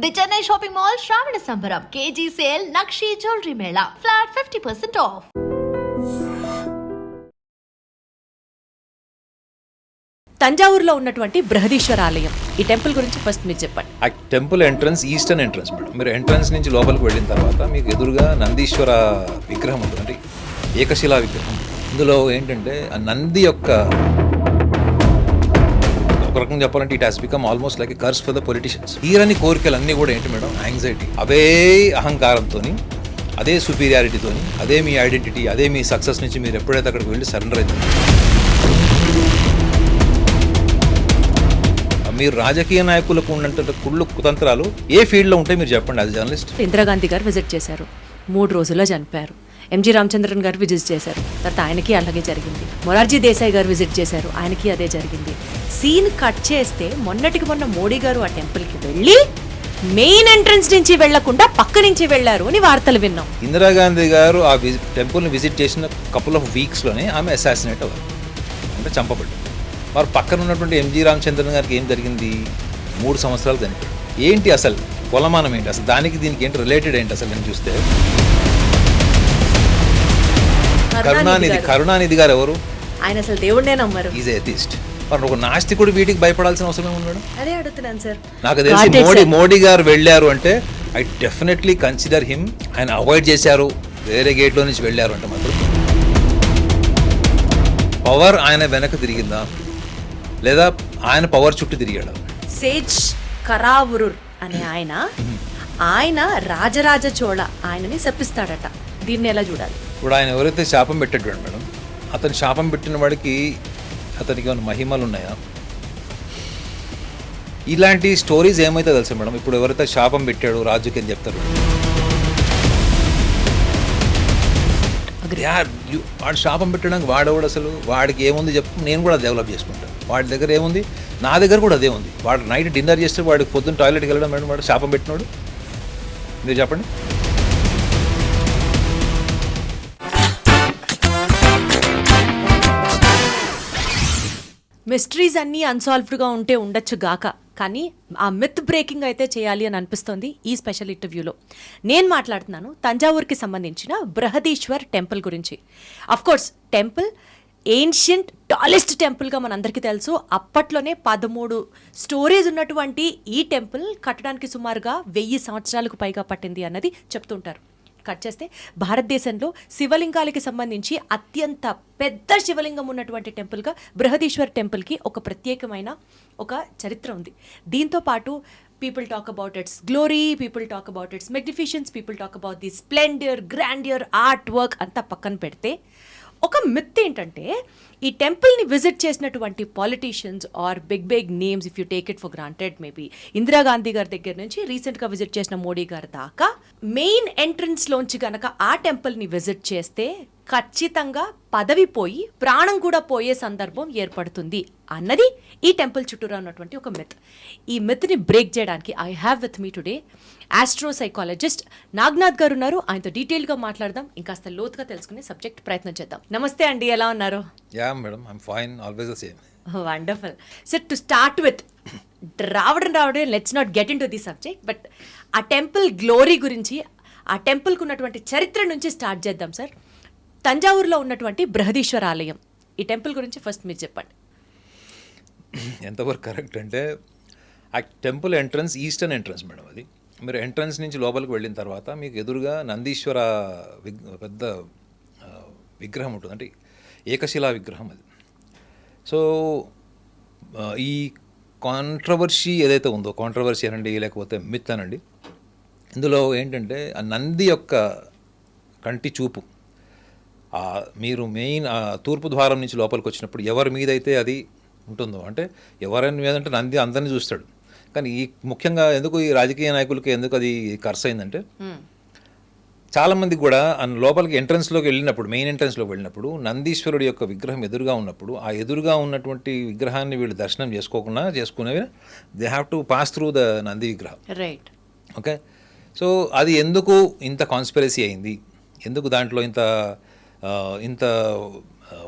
The Chennai shopping mall శ్రావణ సంబరం KG sale నక్షి జ్యువెలరీ మేళా ఫ్లాట్ 50% ఆఫ్. తంజావూరులో ఉన్నటువంటి బృహదీశ్వర ఆలయం, ఈ టెంపుల్ గురించి ఫస్ట్ మీరు చెప్పండి. ఆ temple entrance eastern entrance madam. మీరు ఎంట్రన్స్ నుంచి లోపలికి వెళ్ళిన తర్వాత మీకు ఎదురుగా నందీశ్వర విగ్రహం ఉంటుంది, అంటే ఏకశిలా విగ్రహం. ఇందులో ఏంటంటే ఆ నంది యొక్క ఒక రకంగా చెప్పాలంటే it has become almost like a curse for the politicians. తీరని కోరికలు అన్నీ కూడా ఏంటి మేడం, యాంగ్జైటీ. అవే అహంకారంతో, అదే సుపీరియారిటీతో, అదే మీ ఐడెంటిటీ, అదే మీ సక్సెస్ నుంచి మీరు ఎప్పుడైతే అక్కడికి వెళ్ళి సరెండర్ అవుతుంది. మీరు రాజకీయ నాయకులకు ఉన్నంత కుళ్ళు కుతంత్రాలు ఏ ఫీల్డ్లో ఉంటే మీరు చెప్పండి. అది జర్నలిస్ట్. ఇందిరాగాంధీ గారు విజిట్ చేశారు, 3 రోజుల్లో చనిపోయారు. ఎంజి రామచంద్రన్ గారు విజిట్ చేశారు, తర్వాత ఆయనకి అలాగే జరిగింది. మొరార్జీ దేశాయ్ గారు విజిట్ చేశారు, ఆయనకి అదే జరిగింది. సీన్ కట్ చేస్తే మొన్నటికి మొన్న మోడీ గారు ఆ టెంపుల్కి వెళ్ళి మెయిన్ ఎంట్రన్స్ నుంచి వెళ్లకుండా పక్క నుంచి వెళ్లారు అని వార్తలు విన్నాం. ఇందిరాగాంధీ గారు ఆ టెంపుల్ని విజిట్ చేసిన కపుల్ ఆఫ్ వీక్స్లోనే ఆమె అసాసినేట్ అవ్వాలి, అంటే చంపబడ్డారు. వారు పక్కన ఉన్నటువంటి ఎంజి రామచంద్రన్ గారికి ఏం జరిగింది, 3 సంవత్సరాలు చనిపోయాడు. ఏంటి అసలు కొలమానం ఏంటి, అసలు దానికి దీనికి ఏంటి రిలేటెడ్ ఏంటి అసలు నేను చూస్తే. కరుణానిధి గారు ఎవరు? ఆయన అసలు దేవుడినే నమ్మరు. Is atheist. మరి ఒక నాస్తికుడు వీటికి భయపడాల్సిన అవసరం ఉన్నాడు? అదే అడుగుతున్నాను సార్. నాకు తెలిసి మోడీ గారు వెళ్ళారు అంటే ఐ డెఫినెట్లీ కన్సిడర్ హిమ్. ఆయన అవాయిడ్ చేశారు, వేరే గేట్లో నుంచి వెళ్ళారు అంటే మాత్రం పవర్ ఆయన వెనక తిరిగిందా లేదా ఆయన పవర్ చుట్టూ తిరిగాడు? సేజ్ కరావురుర్ అనే ఆయన రాజరాజ చోళ ఆయనని శపిస్తాడట. దీన్ని ఎలా చూడాలి? ఇప్పుడు ఆయన ఎవరైతే శాపం పెట్టాడు మేడం, అతను శాపం పెట్టిన వాడికి అతనికి ఏమైనా మహిమలు ఉన్నాయా? ఇలాంటి స్టోరీస్ ఏమైతే తెలుసా మేడం, ఇప్పుడు ఎవరైతే శాపం పెట్టాడు రాజుకి అని చెప్తారు, వాడు శాపం పెట్టడానికి వాడేవాడు అసలు, వాడికి ఏముంది చెప్పు, నేను కూడా డెవలప్ చేసుకుంటాను. వాడి దగ్గర ఏముంది, నా దగ్గర కూడా అదే ఉంది. వాడు నైట్ డిన్నర్ చేస్తే వాడికి పొద్దున్న టాయిలెట్కి వెళ్ళడం మేడం, వాడు శాపం పెట్టినాడు. మీరు చెప్పండి. మిస్టరీస్ అన్నీ అన్సాల్వ్డ్గా ఉంటే ఉండొచ్చు గాక, కానీ ఆ మిత్ బ్రేకింగ్ అయితే చేయాలి అని అనిపిస్తోంది ఈ స్పెషల్ ఇంటర్వ్యూలో. నేను మాట్లాడుతున్నాను తంజావూరుకి సంబంధించిన బృహదీశ్వర్ టెంపుల్ గురించి. అఫ్కోర్స్ టెంపుల్ ఏన్షియంట్ టాలెస్ట్ టెంపుల్గా మనందరికీ తెలుసు. అప్పట్లోనే 13 స్టోరీస్ ఉన్నటువంటి ఈ టెంపుల్ కట్టడానికి సుమారుగా 1000 సంవత్సరాలకు పైగా పట్టింది అన్నది చెప్తుంటారు. కట్ చేస్తే భారతదేశంలో శివలింగాలకి సంబంధించి అత్యంత పెద్ద శివలింగం ఉన్నటువంటి టెంపుల్గా బృహదీశ్వర్ టెంపుల్కి ఒక ప్రత్యేకమైన ఒక చరిత్ర ఉంది. దీంతో పాటు people talk about its glory, people talk about its magnificence, people talk about the splendour, grandeur, art work అంతా పక్కన పెడితే ఒక మిత్ ఏంటంటే, ఈ టెంపుల్ని విజిట్ చేసినటువంటి politicians are big names, if you take it for granted, maybe Indira Gandhi గారి దగ్గర నుంచి రీసెంట్గా విజిట్ చేసిన మోడీ గారి దాకా మెయిన్ ఎంట్రన్స్లోంచి కనుక ఆ టెంపుల్ని విజిట్ చేస్తే ఖచ్చితంగా పదవి పోయి ప్రాణం కూడా పోయే సందర్భం ఏర్పడుతుంది అన్నది ఈ టెంపుల్ చుట్టూరా ఉన్నటువంటి ఒక మిత్. ఈ మిత్ని బ్రేక్ చేయడానికి I have with me today astro psychologist Naganath గారు ఉన్నారు. ఆయనతో డీటెయిల్గా మాట్లాడదాం, ఇంకాస్త లోతుగా తెలుసుకునే సబ్జెక్ట్ ప్రయత్నం చేద్దాం. నమస్తే అండి, ఎలా ఉన్నారు? Yeah madam, I am fine, always the same. Wonderful sir. To start with రావడం let's not get in to the subject, but ఆ టెంపుల్ గ్లోరీ గురించి, ఆ టెంపుల్కి ఉన్నటువంటి చరిత్ర నుంచి స్టార్ట్ చేద్దాం సార్. తంజావూరులో ఉన్నటువంటి బృహదీశ్వర ఆలయం, ఈ టెంపుల్ గురించి ఫస్ట్ మీరు చెప్పండి. ఎంతవరకు కరెక్ట్ అంటే, ఆ temple entrance eastern entrance madam. అది మీరు ఎంట్రన్స్ నుంచి లోపలికి వెళ్ళిన తర్వాత మీకు ఎదురుగా నందీశ్వర పెద్ద విగ్రహం ఉంటుంది, అంటే ఏకశిలా విగ్రహం అది. సో ఈ కాంట్రవర్సీ ఏదైతే ఉందో, కాంట్రవర్సీ అనండి లేకపోతే మిత్ అనండి, ఇందులో ఏంటంటే ఆ నంది యొక్క కంటి చూపు, మీరు మెయిన్ తూర్పు ద్వారం నుంచి లోపలికి వచ్చినప్పుడు ఎవరి మీద అయితే అది ఉంటుందో, అంటే ఎవరి మీద అంటే నంది అందరినీ చూస్తాడు. కానీ ఈ ముఖ్యంగా ఎందుకు ఈ రాజకీయ నాయకులకి ఎందుకు అది కర్స్ అయిందంటే, చాలామందికి కూడా లోపలికి ఎంట్రన్స్లోకి వెళ్ళినప్పుడు, మెయిన్ ఎంట్రన్స్లోకి వెళ్ళినప్పుడు నందీశ్వరుడు యొక్క విగ్రహం ఎదురుగా ఉన్నప్పుడు, ఆ ఎదురుగా ఉన్నటువంటి విగ్రహాన్ని వీళ్ళు దర్శనం చేసుకునేవి they have to pass through the Nandi విగ్రహం. రైట్. ఓకే. సో అది ఎందుకు ఇంత కాన్స్పిరసీ అయింది, ఎందుకు దాంట్లో ఇంత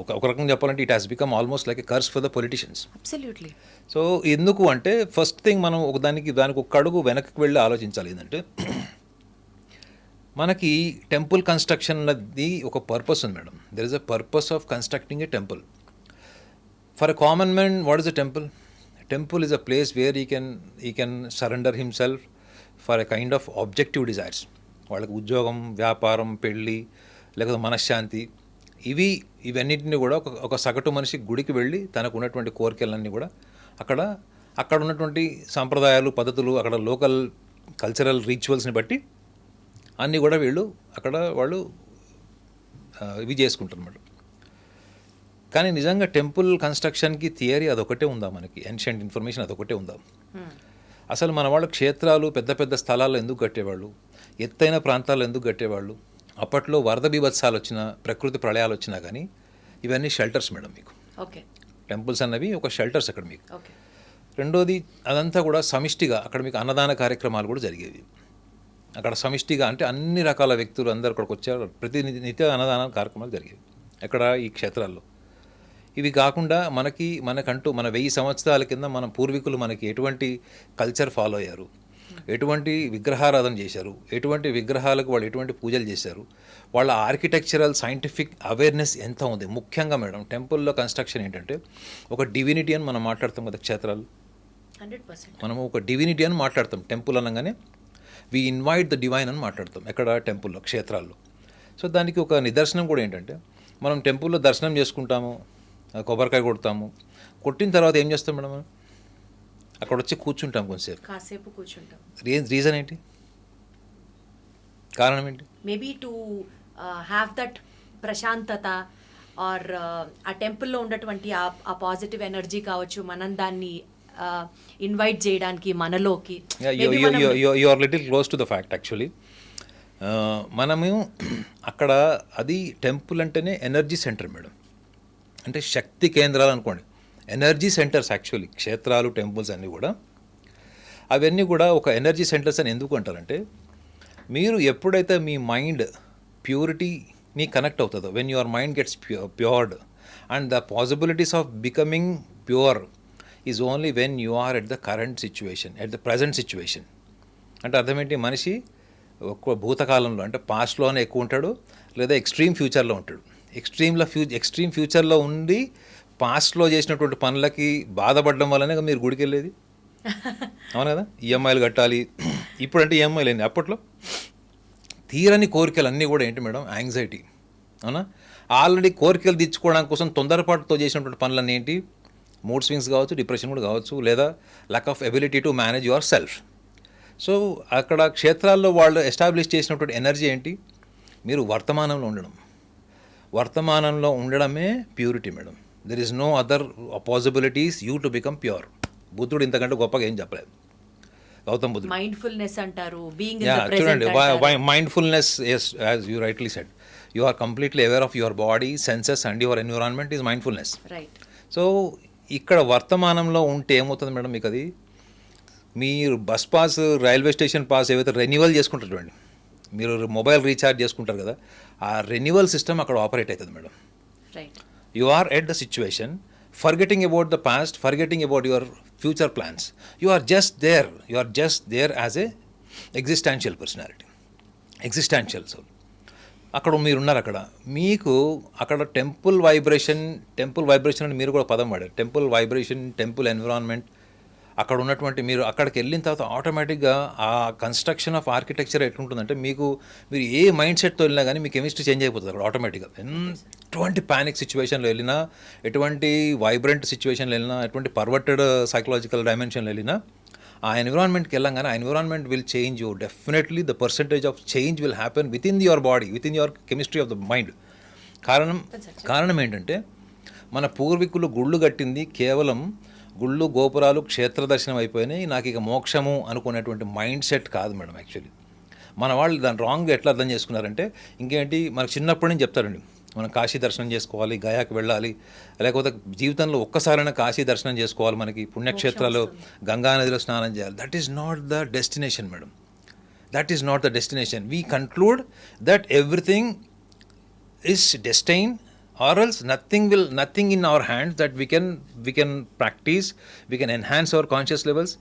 ఒక రకంగా చెప్పాలంటే it has become almost like a curse for the politicians. Absolutely. So ఎందుకు అంటే ఫస్ట్ థింగ్ మనం దానికి ఒక అడుగు వెనక్కి వెళ్ళి ఆలోచించాలి. ఏంటంటే మనకి టెంపుల్ కన్స్ట్రక్షన్ అన్నది ఒక పర్పస్ ఉంది madam. There is a purpose of constructing A temple. For a common man what is a temple? Temple is a place where he can surrender himself for a kind of objective desires. వాళ్ళకి ఉద్యోగం, వ్యాపారం, పెళ్ళి, లేకపోతే మనశ్శాంతి, ఇవన్నింటినీ కూడా ఒక సగటు మనిషి గుడికి వెళ్ళి తనకు ఉన్నటువంటి కోరికలన్నీ కూడా అక్కడ ఉన్నటువంటి సాంప్రదాయాలు, పద్ధతులు, అక్కడ లోకల్ కల్చరల్ రిచువల్స్ని బట్టి అన్నీ కూడా వాళ్ళు ఇవి చేసుకుంటారు అన్నమాట. కానీ నిజంగా టెంపుల్ కన్స్ట్రక్షన్కి థియరీ అదొకటే ఉందా? మనకి ఏన్షియంట్ ఇన్ఫర్మేషన్ అదొకటే ఉందా? అసలు మన వాళ్ళు క్షేత్రాలు పెద్ద పెద్ద స్థలాల్లో ఎందుకు కట్టేవాళ్ళు? ఎత్తైన ప్రాంతాల్లో ఎందుకు కట్టేవాళ్ళు? అప్పట్లో వరద బీభత్సాలు వచ్చినా, ప్రకృతి ప్రళయాలు వచ్చినా కానీ ఇవన్నీ షెల్టర్స్ మేడం మీకు. ఓకే. టెంపుల్స్ అన్నవి ఒక షెల్టర్స్ అక్కడ మీకు. ఓకే. రెండోది అదంతా కూడా సమిష్టిగా అక్కడ మీకు అన్నదాన కార్యక్రమాలు కూడా జరిగేవి. అక్కడ సమిష్టిగా అంటే అన్ని రకాల వ్యక్తులు అందరు అక్కడికి వచ్చారు. నిత్య అన్నదాన కార్యక్రమాలు జరిగేవి ఎక్కడ? ఈ క్షేత్రాల్లో. ఇవి కాకుండా మనకంటూ మన 1000 సంవత్సరాల కింద మన పూర్వీకులు మనకి ఎటువంటి కల్చర్ ఫాలో అయ్యారు, ఎటువంటి విగ్రహారాధన చేశారు, ఎటువంటి విగ్రహాలకు వాళ్ళు ఎటువంటి పూజలు చేశారు, వాళ్ళ ఆర్కిటెక్చరల్ సైంటిఫిక్ అవేర్నెస్ ఎంత ఉంది. ముఖ్యంగా మేడం టెంపుల్లో కన్స్ట్రక్షన్ ఏంటంటే ఒక డివినిటీ అని మనం మాట్లాడతాం కదా క్షేత్రాలు. 100%. మనము ఒక డివినిటీ అని మాట్లాడతాం. టెంపుల్ అనగానే వి ఇన్వైట్ ద డివైన్ అని మాట్లాడతాం ఎక్కడ? టెంపుల్లో, క్షేత్రాల్లో. సో దానికి ఒక నిదర్శనం కూడా ఏంటంటే మనం టెంపుల్లో దర్శనం చేసుకుంటాము, కొబ్బరికాయ కొడతాము. కొట్టిన తర్వాత ఏం చేస్తాం మేడం? మనం అక్కడ వచ్చి కూర్చుంటాం, కాసేపు కూర్చుంటాం. రీజన్ ఏంటి? కారణం ఏంటి? మేబీ టు హ్యావ్ దట్ ప్రశాంతత ఆర్ ఆ టెంపుల్లో ఉన్నటువంటి ఆ పాజిటివ్ ఎనర్జీ కావచ్చు, మనం దాన్ని ఇన్వైట్ చేయడానికి మనలోకి. You are little close to the fact actually. మనము అక్కడ అది టెంపుల్ అంటేనే ఎనర్జీ సెంటర్ మేడం. అంటే శక్తి కేంద్రాలు అనుకోండి, ఎనర్జీ సెంటర్స్ యాక్చువల్లీ. క్షేత్రాలు, టెంపుల్స్ అన్నీ కూడా అవన్నీ కూడా ఒక ఎనర్జీ సెంటర్స్ అని ఎందుకు అంటారంటే మీరు ఎప్పుడైతే మీ మైండ్ ప్యూరిటీని కనెక్ట్ అవుతుందో, when your mind gets pure and the possibilities of becoming pure is only when you are at the current situation, at the present situation. అంటే అర్థం ఏంటి? మనిషి ఒక్క భూతకాలంలో అంటే పాస్ట్లోనే ఎక్కువ ఉంటాడు, లేదా ఎక్స్ట్రీమ్ ఫ్యూచర్లో ఉంటాడు. ఎక్స్ట్రీమ్ ఫ్యూచర్లో ఉండి పాస్ట్లో చేసినటువంటి పనులకి బాధపడడం వల్లనే మీరు గుడికి వెళ్ళేది. అవును కదా? ఈఎంఐలు కట్టాలి. ఇప్పుడంటే ఈఎంఐలు ఏంది? అప్పట్లో తీరని కోరికలు అన్నీ కూడా ఏంటి మేడం? యాంగ్జైటీ. అవునా? ఆల్రెడీ కోరికలు తీర్చుకోవడానికి కోసం తొందరపాటుతో చేసినటువంటి పనులన్నీ ఏంటి? మూడ్ స్వింగ్స్ కావచ్చు, డిప్రెషన్ కూడా కావచ్చు, లేదా lack of ability to manage your self. So అక్కడ క్షేత్రాల్లో వాళ్ళు ఎస్టాబ్లిష్ చేసినటువంటి ఎనర్జీ ఏంటి? మీరు వర్తమానంలో ఉండడమే purity madam. There is no other possibilities you to become pure. బుద్ధుడు ఇంతకంటే గొప్పగా ఏం చెప్పలేదు. గౌతమ్ బుద్ధుడు మైండ్ఫుల్నెస్ అంటారు. చూడండి, mindfulness, as you rightly said, you are completely aware of your body, senses and your environment is mindfulness. Right. So ఇక్కడ వర్తమానంలో ఉంటే ఏమవుతుంది మేడం? మీకు అది మీరు bus pass, railway station pass ఏవైతే రెన్యువల్ చేసుకుంటారు చూడండి, మీరు మొబైల్ రీఛార్జ్ చేసుకుంటారు కదా, ఆ రెన్యువల్ సిస్టమ్ అక్కడ ఆపరేట్ అవుతుంది madam. Right. You are at the situation, forgetting about the past, forgetting about your future plans. You are just there as a existential personality, existential soul. అక్కడ మీరున్నారు. మీకు అక్కడ temple vibration అని మీరు కూడా పదం వాడారు. టెంపుల్ వైబ్రేషన్, టెంపుల్ ఎన్విరాన్మెంట్, అక్కడ ఉన్నటువంటి మీరు అక్కడికి వెళ్ళిన తర్వాత ఆటోమేటిక్గా ఆ కన్స్ట్రక్షన్ ఆఫ్ ఆర్కిటెక్చర్ ఎట్లుంటుందంటే మీరు ఏ మైండ్ సెట్తో వెళ్ళినా కానీ మీ కెమిస్ట్రీ చేంజ్ అయిపోతుంది అక్కడ ఆటోమేటిక్గా. ఎటువంటి ప్యానిక్ సిచ్యువేషన్లో వెళ్ళినా, ఎటువంటి వైబ్రెంట్ సిచ్యువేషన్లో వెళ్ళినా, ఎటువంటి పర్వర్టెడ్ సైకలాజికల్ డైమెన్షన్లో వెళ్ళినా, ఆ ఎన్విరాన్మెంట్కి వెళ్ళంగానే ఆ environment will change you. Definitely the percentage of change will happen with in your body, with in your chemistry of the mind. కారణం ఏంటంటే మన పూర్వీకులు గుళ్ళు కట్టింది కేవలం గుళ్ళు, గోపురాలు, క్షేత్ర దర్శనం అయిపోయినాయి, నాకు ఇక మోక్షము అనుకునేటువంటి మైండ్ సెట్ కాదు మేడం. యాక్చువల్లీ మన వాళ్ళు దాన్ని రాంగ్గా ఎట్లా అర్థం చేసుకున్నారంటే, ఇంకేంటి మనకు చిన్నప్పటి నుంచి చెప్తారండి, మనం కాశీ దర్శనం చేసుకోవాలి, గయాకి వెళ్ళాలి, లేకపోతే జీవితంలో ఒక్కసారైనా కాశీ దర్శనం చేసుకోవాలి, మనకి పుణ్యక్షేత్రాలు, గంగానదిలో స్నానం చేయాలి. That is not the destination madam. That is not the destination. We conclude that everything is destine or else nothing in our hands that we can practice, we can enhance our conscious levels.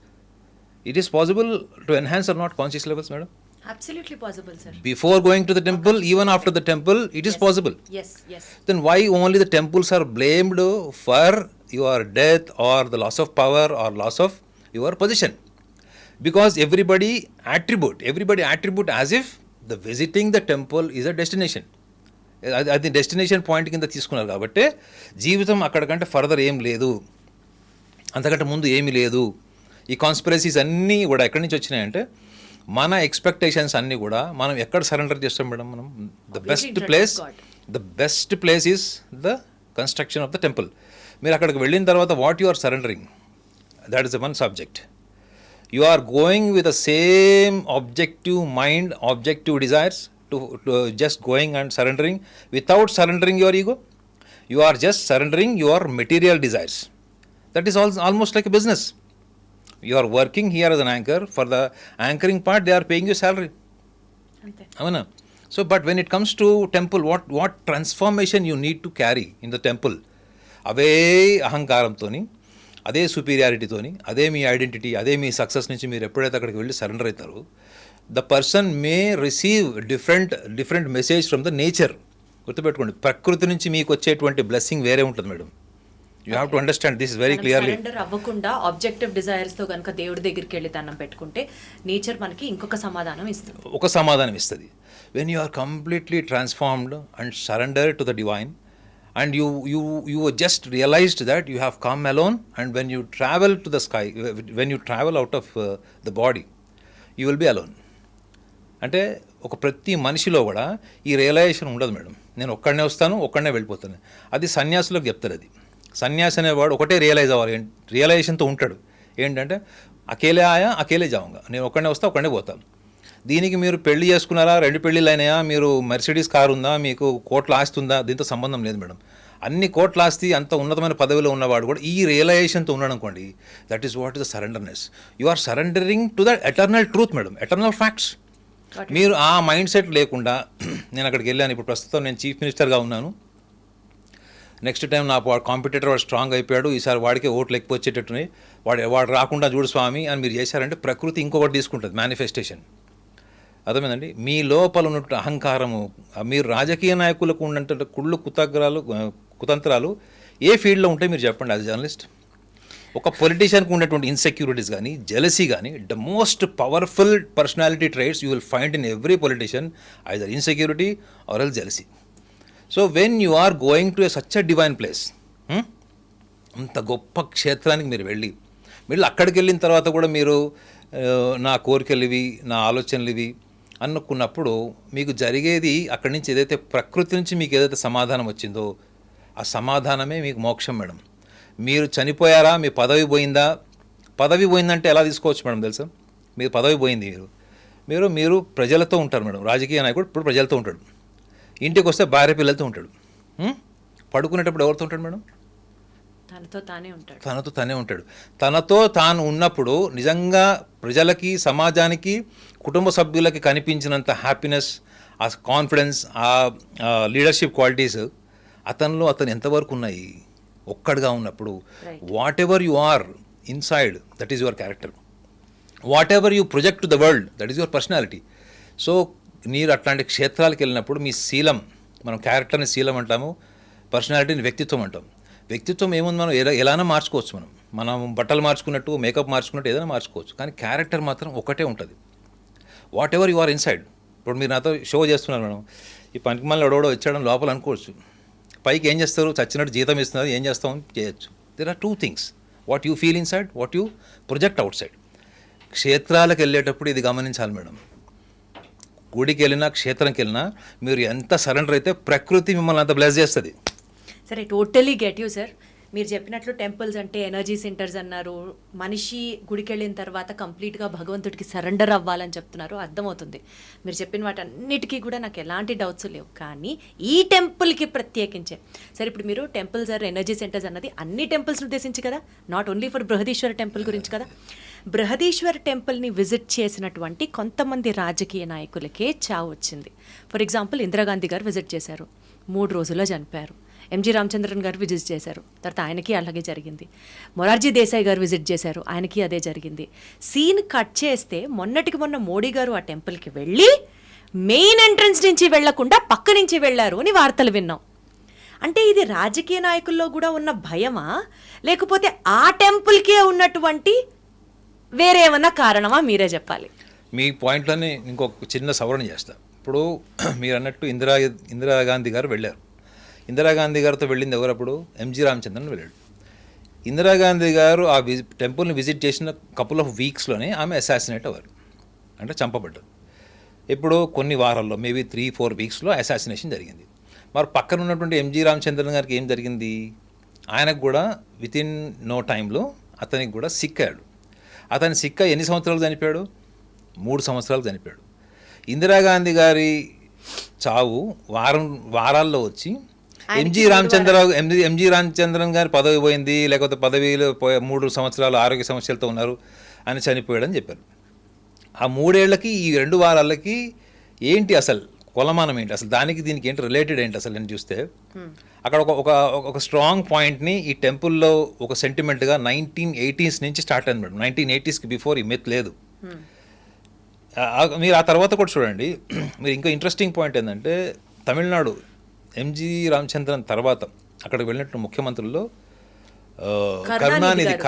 It is possible to enhance or not conscious levels, madam. Absolutely possible sir. Before going to the temple, even after the temple, it is possible. Yes yes. Then why only the temples are blamed for your death or the loss of power or loss of your position? Because everybody attribute as if the visiting the temple is a destination. అది destination point కింద తీసుకున్నారు కాబట్టి జీవితం అక్కడికంటే further ఏం లేదు, అంతకంటే ముందు ఏమీ లేదు. ఈ కాన్స్పిరసీస్ అన్నీ కూడా ఎక్కడి నుంచి వచ్చినాయంటే మన ఎక్స్పెక్టేషన్స్ అన్నీ కూడా మనం ఎక్కడ సరెండర్ చేస్తాం మేడం? మనం the best place is the construction of the temple. మీరు అక్కడికి వెళ్ళిన తర్వాత what you are surrendering, that is the one subject. You are going with the same objective mind, objective desires to just going and surrendering without surrendering your ego. You are just surrendering your material desires. That is almost like a business. You are working here as an anchor. For the anchoring part, they are paying you salary. Avana. So, but when it comes to temple, what transformation you need to carry in the temple? అవే అహంకారంతోని, అదే సుపీరియారిటీతోని, అదే మీ identity, అదే మీ success నుంచి మీరు ఎప్పుడైతే అక్కడికి వెళ్ళి surrender అవుతారో the person may receive different message from the nature. గుర్తుపెట్టుకోండి, ప్రకృతి నుంచి మీకు వచ్చేటువంటి బ్లెస్సింగ్ వేరే ఉంటుంది madam. You have to understand this very clearly. Surrender అవ్వకుండా ఆబ్జెక్టివ్ డిజైర్స్ తో కనుక దేవుడి దగ్గరికి వెళ్ళి దండం పెట్టుకుంటే నేచర్ మనకి ఇంకొక సమాధానం ఇస్తుంది. ఒక సమాధానం ఇస్తుంది. When you are completely transformed and surrender to the divine and you just realized that you have come alone, and when you travel to the sky, when you travel out of the body, you will be alone. అంటే ఒక ప్రతి మనిషిలో కూడా ఈ realisation ఉండదు madam. నేను ఒక్కడనే వస్తాను, ఒక్కడనే వెళ్ళిపోతాను. అది సన్యాసులకు చెప్తారు. అది సన్యాసి అనేవాడు ఒకటే రియలైజ్ అవ్వాలి, రియలైజేషన్తో ఉంటాడు. ఏంటంటే అకేలే ఆయా అకేలే జావుగా, నేను ఒక్కడనే వస్తా, ఒక్కడనే పోతాను. దీనికి మీరు పెళ్లి చేసుకున్నారా, 2 పెళ్ళిళ్ళు అయినాయా, మీరు మెర్సిడీస్ కారు ఉందా, మీకు కోట్ల ఆస్తి ఉందా, దీంతో సంబంధం లేదు మేడం. అన్ని కోట్ల ఆస్తి, అంత ఉన్నతమైన పదవిలో ఉన్నవాడు కూడా ఈ రియలైజేషన్తో ఉన్నాడు అనుకోండి, that is what is the surrenderness. You are surrendering to the eternal truth madam, eternal facts. మీరు ఆ మైండ్ సెట్ లేకుండా నేను అక్కడికి వెళ్ళాను, ఇప్పుడు ప్రస్తుతం నేను చీఫ్ మినిస్టర్గా ఉన్నాను, నెక్స్ట్ టైం నా కాంపిటేటర్ వాడు స్ట్రాంగ్ అయిపోయాడు, ఈసారి వాడికే ఓట్లు ఎక్కువ వచ్చేటట్టున్నాయి, వాడు రాకుండా చూడు స్వామి అని మీరు చేశారంటే ప్రకృతి ఇంకొకటి తీసుకుంటుంది, మేనిఫెస్టేషన్. అర్థమైందండి? మీ లోపల ఉన్నట్టు అహంకారము, మీరు రాజకీయ నాయకులకు ఉన్నట్టు కుళ్ళు కుతంత్రాలు ఏ ఫీల్డ్లో ఉంటే మీరు చెప్పండి యాజ్ జర్నలిస్ట్. ఒక పొలిటీషియన్కి ఉన్నటువంటి ఇన్సెక్యూరిటీస్ కానీ, జెలసీ కానీ, the most powerful personality traits you will find in every politician, either insecurity or ఎల్ jealousy. So when you are going to such a divine place, అంత గొప్ప క్షేత్రానికి మీరు వెళ్ళి అక్కడికి వెళ్ళిన తర్వాత కూడా మీరు నా కోరికలు ఇవి, నా ఆలోచనలు ఇవి అనుకున్నప్పుడు మీకు జరిగేది అక్కడి నుంచి ఏదైతే ప్రకృతి నుంచి మీకు ఏదైతే సమాధానం వచ్చిందో ఆ సమాధానమే మీకు మోక్షం మేడం. మీరు చనిపోయారా, మీ పదవి పోయిందా, పదవి పోయిందంటే ఎలా తీసుకోవచ్చు మేడం తెలుసా? మీరు పదవి పోయింది, మీరు ప్రజలతో ఉంటారు మేడం. రాజకీయ నాయకుడు ఇప్పుడు ప్రజలతో ఉంటాడు, ఇంటికి వస్తే భార్య పిల్లలతో ఉంటాడు, పడుకునేటప్పుడు ఎవరితో ఉంటాడు మేడం? తనతో తానే ఉంటాడు. తనతో తాను ఉన్నప్పుడు నిజంగా ప్రజలకి, సమాజానికి, కుటుంబ సభ్యులకి కనిపించినంత హ్యాపీనెస్, ఆ కాన్ఫిడెన్స్, ఆ లీడర్షిప్ క్వాలిటీస్ అతను ఎంతవరకు ఉన్నాయి? ఒక్కడిగా ఉన్నప్పుడు whatever you are inside, that is your character. Whatever you project to the world, that is your personality. So మీరు అట్లాంటి క్షేత్రాలకు వెళ్ళినప్పుడు మీ శీలం, మనం క్యారెక్టర్ని శీలం అంటాము, పర్సనాలిటీని వ్యక్తిత్వం అంటాం. వ్యక్తిత్వం ఏముంది, మనం ఎలానో మార్చుకోవచ్చు. మనం బట్టలు మార్చుకున్నట్టు, మేకప్ మార్చుకున్నట్టు ఏదైనా మార్చుకోవచ్చు, కానీ క్యారెక్టర్ మాత్రం ఒకటే ఉంటుంది. Whatever you are inside. ఇప్పుడు మీరు నాతో షో చేస్తున్నారు మేడం, ఈ పనికి మళ్ళీ ఎవడో వచ్చాడని లోపల అనుకోవచ్చు, పైకి ఏం చేస్తారు, చచ్చినట్టు జీతం ఇస్తున్నారు, ఏం చేస్తామని చేయొచ్చు. There are 2 things, what you feel inside, what you project outside. క్షేత్రాలకు వెళ్ళేటప్పుడు ఇది గమనించాలి మేడం. గుడికి వెళ్ళినా, క్షేత్రంకి వెళ్ళినా మీరు ఎంత సరెండర్ అయితే ప్రకృతి మిమ్మల్ని అంత బ్లెస్ చేస్తుంది. సరే, టోటలీ గెట్ యూ సార్. మీరు చెప్పినట్లు టెంపుల్స్ అంటే ఎనర్జీ సెంటర్స్ అన్నారు, మనిషి గుడికి వెళ్ళిన తర్వాత కంప్లీట్గా భగవంతుడికి సరెండర్ అవ్వాలని చెప్తున్నారు, అర్థమవుతుంది. మీరు చెప్పిన వాటన్నిటికీ కూడా నాకు ఎలాంటి డౌట్స్ లేవు. కానీ ఈ టెంపుల్కి ప్రత్యేకించే సరే, ఇప్పుడు మీరు టెంపుల్స్ ఆర్ ఎనర్జీ సెంటర్స్ అన్నది అన్ని టెంపుల్స్ని ఉద్దేశించి కదా, not only for Brihadeeswara temple గురించి కదా. బృహదీశ్వర టెంపుల్ని విజిట్ చేసినటువంటి కొంతమంది రాజకీయ నాయకులకే చావు వచ్చింది. ఫర్ ఎగ్జాంపుల్ ఇందిరాగాంధీ గారు విజిట్ చేశారు, 3 రోజుల్లో చనిపోయారు. ఎంజి రామచంద్రన్ గారు విజిట్ చేశారు, తర్వాత ఆయనకి అలాగే జరిగింది. మొరార్జీ దేశాయ్ గారు విజిట్ చేశారు, ఆయనకి అదే జరిగింది. సీన్ కట్ చేస్తే మొన్నటికి మొన్న మోడీ గారు ఆ టెంపుల్కి వెళ్ళి మెయిన్ ఎంట్రన్స్ నుంచి వెళ్లకుండా పక్క నుంచి వెళ్ళారు అని వార్తలు విన్నాం. అంటే ఇది రాజకీయ నాయకుల్లో కూడా ఉన్న భయమా, లేకపోతే ఆ టెంపుల్కే ఉన్నటువంటి వేరే ఏమన్నా కారణమా? మీరే చెప్పాలి. మీ పాయింట్లోనే ఇంకొక చిన్న సవరణ చేస్తా. ఇప్పుడు మీరు అన్నట్టు ఇందిరాగాంధీ గారు వెళ్ళారు. ఇందిరాగాంధీ గారితో వెళ్ళింది ఎవరప్పుడు? ఎంజి రామచంద్రన్ వెళ్ళాడు. ఇందిరాగాంధీ గారు ఆ టెంపుల్ని విజిట్ చేసిన కపుల్ ఆఫ్ వీక్స్లోనే ఆమె అసాసినేట్ అవ్వారు, అంటే చంపబడ్డారు. ఇప్పుడు కొన్ని వారాల్లో మేబీ 3-4 వీక్స్లో అసాసినేషన్ జరిగింది. మరి పక్కన ఉన్నటువంటి ఎంజి రామచంద్రన్ గారికి ఏం జరిగింది? ఆయనకు కూడా వితిన్ నో టైంలో అతనికి కూడా సిక్కాడు. అతని సిక్క ఎన్ని సంవత్సరాలు చనిపోయాడు? 3 సంవత్సరాలు చనిపోయాడు. ఇందిరాగాంధీ గారి చావు వారాల్లో వచ్చి ఎంజి రామచంద్రన్ గారి పదవి పోయింది, లేకపోతే పదవిలో 3 సంవత్సరాలు ఆరోగ్య సమస్యలతో ఉన్నారు అని చనిపోయాడని చెప్పారు. ఆ 3 ఏళ్లకి ఈ 2 వారాలకి ఏంటి అసలు కొలమానం ఏంటి? అసలు దానికి దీనికి ఏంటి రిలేటెడ్ ఏంటి అసలు అని చూస్తే అక్కడ ఒక స్ట్రాంగ్ పాయింట్ని ఈ టెంపుల్లో ఒక సెంటిమెంట్గా 1980s నుంచి స్టార్ట్ అయింది మేడం. 1980sకి బిఫోర్ ఈ మిత్ లేదు. మీరు ఆ తర్వాత కూడా చూడండి. మీరు ఇంకా ఇంట్రెస్టింగ్ పాయింట్ ఏంటంటే తమిళనాడు ఎంజి రామచంద్రన్ తర్వాత అక్కడికి వెళ్ళినట్టు ముఖ్యమంత్రుల్లో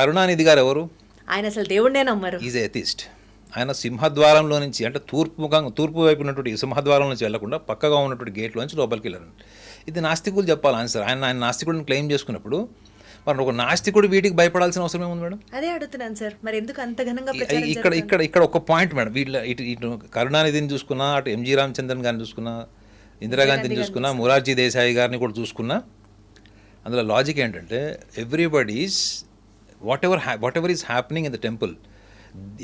కరుణానిధి గారు ఎవరు? ఆయన అసలు దేవుడినే నమ్మరు. Is atheist. ఆయన సింహద్వారంలో నుంచి, అంటే తూర్పు వైపు ఉన్నటువంటి సింహద్వారం నుంచి వెళ్లకుండా పక్కగా ఉన్నటువంటి గేట్లో నుంచి లోపలికి వెళ్ళారు. ఇది నాస్తికులు చెప్పాలి ఆన్సర్. ఆయన నాస్తికుడిని క్లెయిమ్ చేసుకున్నప్పుడు మరి ఒక నాస్తికుడు వీటికి భయపడాల్సిన అవసరం ఏముంది మేడం? అదే అడుగుతున్నాను సార్, మరి ఎందుకు అంత ఘనంగా ఇక్కడ ఒక పాయింట్ మేడం. ఇటు కరుణానిధిని చూసుకున్నా, అటు ఎంజి రామచంద్రన్ గారిని చూసుకున్నా, ఇందిరాగాంధీని చూసుకున్నా, మొరార్జీ దేశాయ్ గారిని కూడా చూసుకున్నా, అందులో లాజిక్ ఏంటంటే everybody's what ever is happening in the temple,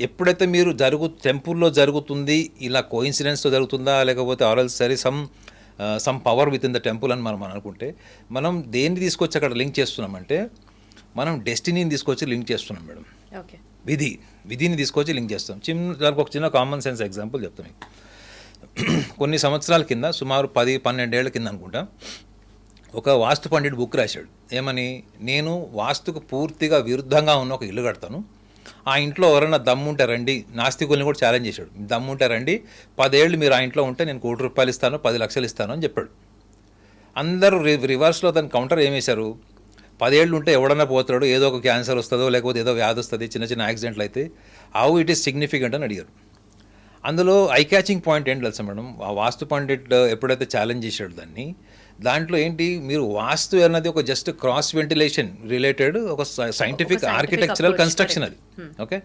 ఎప్పుడైతే మీరు టెంపుల్లో జరుగుతుంది ఇలా కోఇన్సిడెన్స్తో జరుగుతుందా, లేకపోతే ఆర్ఎల్స్ సరే some power with in the temple అని మనం అనుకుంటే, మనం దేన్ని తీసుకొచ్చి అక్కడ లింక్ చేస్తున్నామంటే మనం డెస్టినీని తీసుకొచ్చి లింక్ చేస్తున్నాం మేడం. ఓకే, విధిని తీసుకొచ్చి లింక్ చేస్తాం. దానికి ఒక చిన్న కామన్ సెన్స్ ఎగ్జాంపుల్ చెప్తాను మీకు. కొన్ని సంవత్సరాల కింద, సుమారు 10-12 ఏళ్ల కింద అనుకుంటా, ఒక వాస్తు పండితుడు బుక్ రాశాడు. ఏమని? నేను వాస్తుకు పూర్తిగా విరుద్ధంగా ఉన్న ఒక ఇల్లు కడతాను, ఆ ఇంట్లో ఎవరైనా దమ్ముంటే రండి. నాస్తికుల్ని కూడా ఛాలెంజ్ చేశాడు. దమ్ముంటే రండి, 10 ఏళ్ళు మీరు ఆ ఇంట్లో ఉంటే నేను ₹1 కోటి ఇస్తాను, 10 లక్షలు ఇస్తాను అని చెప్పాడు. అందరూ రివర్స్లో దాని కౌంటర్ ఏమేశారు? 10 ఏళ్ళు ఉంటే ఎవడన్నా పోతాడు, ఏదో ఒక క్యాన్సర్ వస్తుందో, లేకపోతే ఏదో వ్యాధి వస్తుంది, చిన్న యాక్సిడెంట్లు అయితే, హౌ ఇట్ ఈస్ సిగ్నిఫికెంట్ అని అడిగారు. అందులో ఐ క్యాచింగ్ పాయింట్ ఏంటి తెలుసా మేడం? ఆ వాస్తు పండిట్ ఎప్పుడైతే ఛాలెంజ్ చేశాడు దాంట్లో ఏంటి, మీరు వాస్తు అన్నది ఒక జస్ట్ క్రాస్ వెంటిలేషన్ రిలేటెడ్ ఒక సైంటిఫిక్ ఆర్కిటెక్చరల్ కన్స్ట్రక్షన్ అది, ఓకే.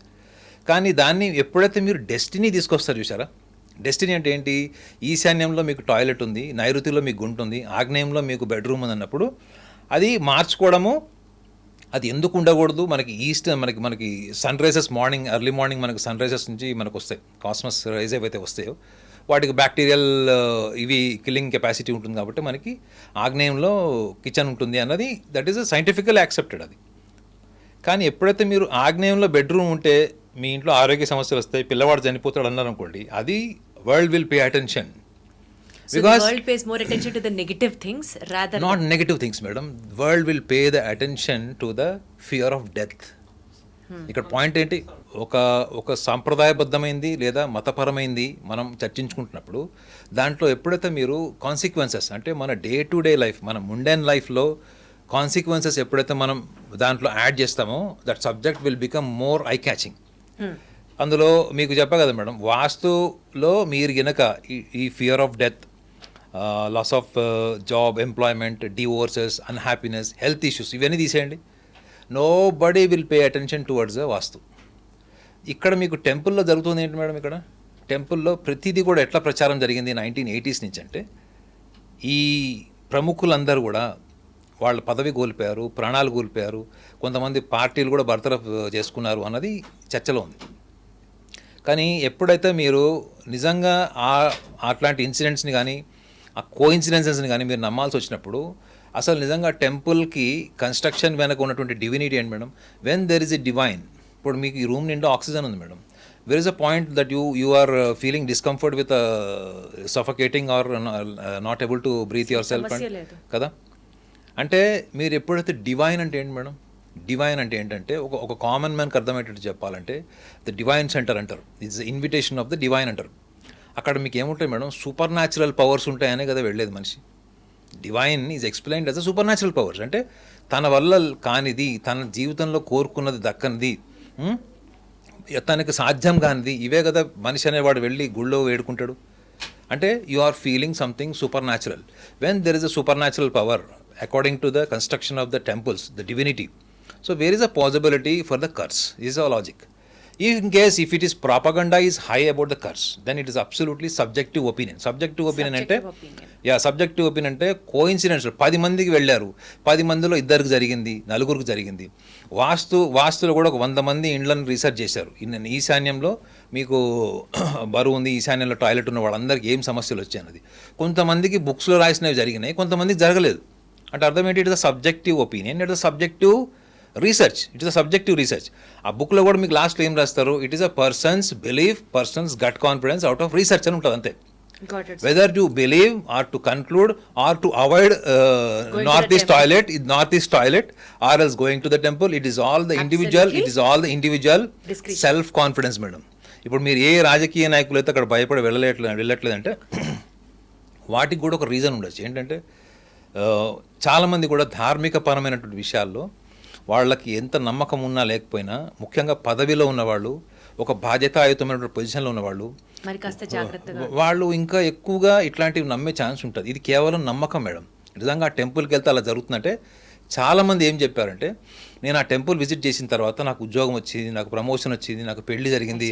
కానీ దాన్ని ఎప్పుడైతే మీరు డెస్టినీ తీసుకొస్తారు చూసారా, డెస్టినీ అంటే ఏంటి? ఈశాన్యంలో మీకు టాయిలెట్ ఉంది, నైరుతిలో మీకు గుంట ఉంది, ఆగ్నేయంలో మీకు బెడ్రూమ్ ఉంది అన్నప్పుడు అది మార్చుకోవడము, అది ఎందుకు ఉండకూడదు? మనకి మనకి సన్ రైజెస్ ఎర్లీ మార్నింగ్ మనకి సన్ రైజెస్ నుంచి మనకు వస్తాయి, కాస్మస్ రైజ్ ఏవైతే వస్తాయో వాటికి బ్యాక్టీరియల్ ఇవి కిల్లింగ్ కెపాసిటీ ఉంటుంది కాబట్టి మనకి ఆగ్నేయంలో కిచెన్ ఉంటుంది అన్నది దట్ ఈస్ సైంటిఫికల్ యాక్సెప్టెడ్ అది. కానీ ఎప్పుడైతే మీరు ఆగ్నేయంలో బెడ్రూమ్ ఉంటే మీ ఇంట్లో ఆరోగ్య సమస్యలు వస్తాయి, పిల్లవాడు చనిపోతాడు అన్నారు అనుకోండి, అది world will pay attention. Because the world pays more attention to the negative things rather not negative things madam, world will pay the attention to the fear of death. ఇక్కడ పాయింట్ ఏంటి? ఒక సాంప్రదాయబద్ధమైంది లేదా మతపరమైంది మనం చర్చించుకుంటున్నప్పుడు దాంట్లో ఎప్పుడైతే మీరు కాన్సిక్వెన్సెస్, అంటే మన డే టు డే లైఫ్, మన ముండెన్ లైఫ్లో కాన్సిక్వెన్సెస్ ఎప్పుడైతే మనం దాంట్లో యాడ్ చేస్తామో that subject will become more eye catching. అందులో మీకు చెప్పా కదా మేడం, వాస్తులో మీరు గనక ఈ fear of death, loss of job, employment, divorces, unhappiness, health issues ఇవన్నీ తీసేయండి, nobody will pay attention towards the vastu. ఇక్కడ మీకు టెంపుల్లో జరుగుతుంది ఏంటి మేడం? ఇక్కడ టెంపుల్లో ప్రతిదీ కూడా ఎట్లా ప్రచారం జరిగింది 1980s నుంచి అంటే, ఈ ప్రముఖులందరూ కూడా వాళ్ళ పదవి కోల్పోయారు, ప్రాణాలు కోల్పోయారు, కొంతమంది పార్టీలు కూడా బర్తరఫ్ చేసుకున్నారు అన్నది చర్చలో ఉంది. కానీ ఎప్పుడైతే మీరు నిజంగా అట్లాంటి ఇన్సిడెంట్స్ని కానీ ఆ కోఇన్సిడెన్సెస్ని కానీ మీరు నమ్మాల్సి వచ్చినప్పుడు అసలు నిజంగా టెంపుల్కి కన్స్ట్రక్షన్ వెనక ఉన్నటువంటి డివినిటీ ఏంటి madam? When there is a divine, ఇప్పుడు మీకు ఈ రూమ్ నిండా ఆక్సిజన్ ఉంది madam, where is a point that you are feeling discomfort with suffocating or not able to breathe yourself కదా. అంటే మీరు ఎప్పుడైతే డివైన్ అంటే ఏంటి మేడం, డివైన్ అంటే ఏంటంటే ఒక కామన్ మ్యాన్కి అర్థమయ్యేటట్టు చెప్పాలంటే ద డివైన్ సెంటర్ అంటారు, it's the invitation of the divine అంటారు. అక్కడ మీకు ఏముంటాయి మేడం, సూపర్ న్యాచురల్ పవర్స్ ఉంటాయనే కదా వెళ్ళేది మనిషి. Divine is explained as a super natural powers, అంటే తన వల్ల కానిది, తన జీవితంలో కోరుకున్నది దక్కనిది, తనకు సాధ్యం కానిది, ఇవే కదా మనిషి అనేవాడు వెళ్ళి గుళ్ళో వేడుకుంటాడు. అంటే you are feeling something supernatural. When there is a supernatural power according to the construction of the temples, the divinity, so there is a possibility for the curse. This is our logic. In case if it is propaganda is high about the curse, then it is absolutely subjective opinion. Subjective opinion అంటే subjective opinion అంటే coincidence. 10 మందికి వెళ్ళారు, 10 మందిలో 2కి జరిగింది, 4కి జరిగింది. వాస్తులో కూడా ఒక 100 మంది ఇండ్లను రీసెర్చ్ చేశారు. ఈశాన్యంలో మీకు బరువు ఉంది, ఈశాన్యంలో టాయిలెట్ ఉన్న వాళ్ళందరికీ ఏం సమస్యలు వచ్చాయి అన్నది. కొంతమందికి బుక్స్లో రాసినవి జరిగినాయి, కొంతమందికి జరగలేదు. అంటే అర్థం ఏంటి, it is a subjective opinion, it is a subjective research, it is a subjective research. ఆ బుక్లో కూడా మీకు లాస్ట్లో ఏం రాస్తారు, it is a person's believe, persons gut confidence out of research అని ఉంటుంది అంతే. Whether to believe or to conclude or to avoid north east toilet or else going to the temple, it is all the individual, it is all the individual self confidence madam. ఇప్పుడు మీరు ఏ రాజకీయ నాయకులు అయితే అక్కడ భయపడి వెళ్ళట్లేదంటే వాటికి కూడా ఒక రీజన్ ఉండొచ్చు. ఏంటంటే చాలామంది కూడా ధార్మిక పరమైనటువంటి విషయాల్లో వాళ్ళకి ఎంత నమ్మకం ఉన్నా లేకపోయినా, ముఖ్యంగా పదవిలో ఉన్నవాళ్ళు, ఒక బాధ్యతాయుతమైనటువంటి పొజిషన్లో ఉన్నవాళ్ళు, మరి కాస్త జాగ్రత్తగా వాళ్ళు ఇంకా ఎక్కువగా ఇట్లాంటివి నమ్మే ఛాన్స్ ఉంటుంది. ఇది కేవలం నమ్మకం మేడం. నిజంగా ఆ టెంపుల్కి వెళ్తే అలా జరుగుతుందంటే, చాలామంది ఏం చెప్పారంటే, నేను ఆ టెంపుల్ విజిట్ చేసిన తర్వాత నాకు ఉద్యోగం వచ్చింది, నాకు ప్రమోషన్ వచ్చింది, నాకు పెళ్లి జరిగింది,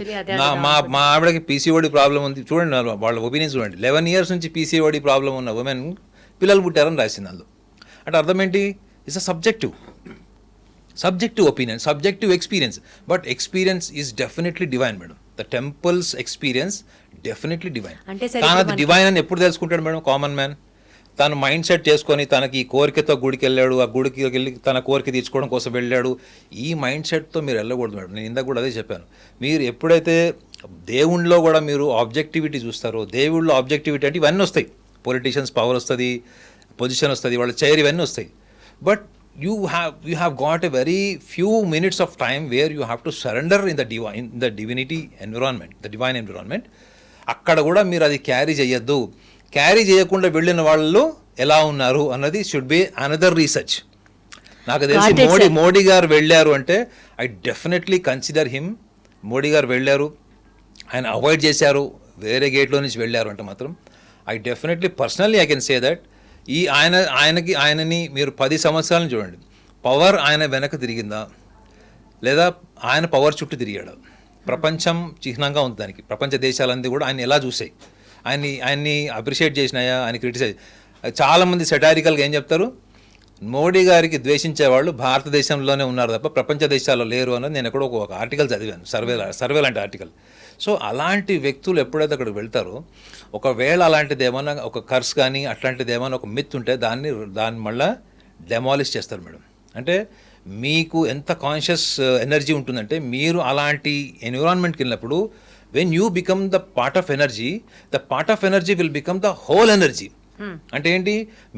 మా ఆవిడకి పీసీఓడి ప్రాబ్లం ఉంది. చూడండి వాళ్ళ ఒపీనియన్ చూడండి, 11 years నుంచి పీసీఓడి ప్రాబ్లం ఉన్న ఉమెన్ పిల్లలు పుట్టారని రాసింది అందులో. అంటే అర్థం ఏంటి, it's a subjective opinion, subjective experience, but experience is definitely divine madam. The temple's experience definitely divine. తానది డివైన్ అని ఎప్పుడు తెలుసుకుంటాడు మేడం కామన్ మ్యాన్? తను మైండ్ సెట్ చేసుకొని తనకి కోరికతో గుడికి వెళ్ళాడు, ఆ గుడికి వెళ్ళి తన కోరిక తీర్చుకోవడం కోసం వెళ్ళాడు. ఈ మైండ్ సెట్తో మీరు వెళ్ళకూడదు మేడం. నేను ఇందాక కూడా అదే చెప్పాను. మీరు ఎప్పుడైతే దేవుణ్ణిలో కూడా మీరు ఆబ్జెక్టివిటీ చూస్తారో, దేవుళ్ళలో ఆబ్జెక్టివిటీ అంటే ఇవన్నీ వస్తాయి. పొలిటీషియన్స్ పవర్ వస్తుంది, పొజిషన్ వస్తుంది, వాళ్ళ చైర్, ఇవన్నీ వస్తాయి. But you have got a very few minutes of time where you have to surrender in the divinity environment, the divine environment. అక్కడ కూడా మీరు అది క్యారీ చేయొద్దు. క్యారీ చేయకుండా వెళ్ళిన వాళ్ళు ఎలా ఉన్నారు అన్నది షుడ్ బి అనదర్ రీసెర్చ్. నాకు తెలిసి మోడీ గారు వెళ్ళారు అంటే I definitely consider him. Modi గారు వెళ్ళారు, ఆయన అవాయిడ్ చేశారు, వేరే గేట్లో నుంచి వెళ్ళారు అంటే మాత్రం I definitely personally I can say that ఆయనని మీరు 10 సంవత్సరాలను చూడండి, పవర్ ఆయన వెనక తిరిగిందా లేదా ఆయన పవర్ చుట్టూ తిరిగాడు? ప్రపంచం చిహ్నంగా ఉంది దానికి. ప్రపంచ దేశాలన్నీ కూడా ఆయన ఎలా చూసాయి, ఆయన్ని అప్రిషియేట్ చేసినాయా, ఆయన క్రిటిసైజ్. చాలామంది సెటారికల్గా ఏం చెప్తారు, మోడీ గారికి ద్వేషించేవాళ్ళు భారతదేశంలోనే ఉన్నారు తప్ప ప్రపంచ దేశాల్లో లేరు అన్నది నేను ఎక్కడో ఒక ఆర్టికల్ చదివాను, సర్వే లాంటి ఆర్టికల్. సో అలాంటి వ్యక్తులు ఎప్పుడైతే అక్కడికి వెళ్తారో, ఒకవేళ అలాంటిది ఏమన్నా ఒక కర్స్ కానీ అట్లాంటిది ఏమైనా ఒక మిత్ ఉంటే దాన్ని మళ్ళీ డెమాలిష్ చేస్తారు మేడం. అంటే మీకు ఎంత కాన్షియస్ ఎనర్జీ ఉంటుందంటే, మీరు అలాంటి ఎన్విరాన్మెంట్కి వెళ్ళినప్పుడు when you become the part of energy will become the whole energy. అంటే ఏంటి,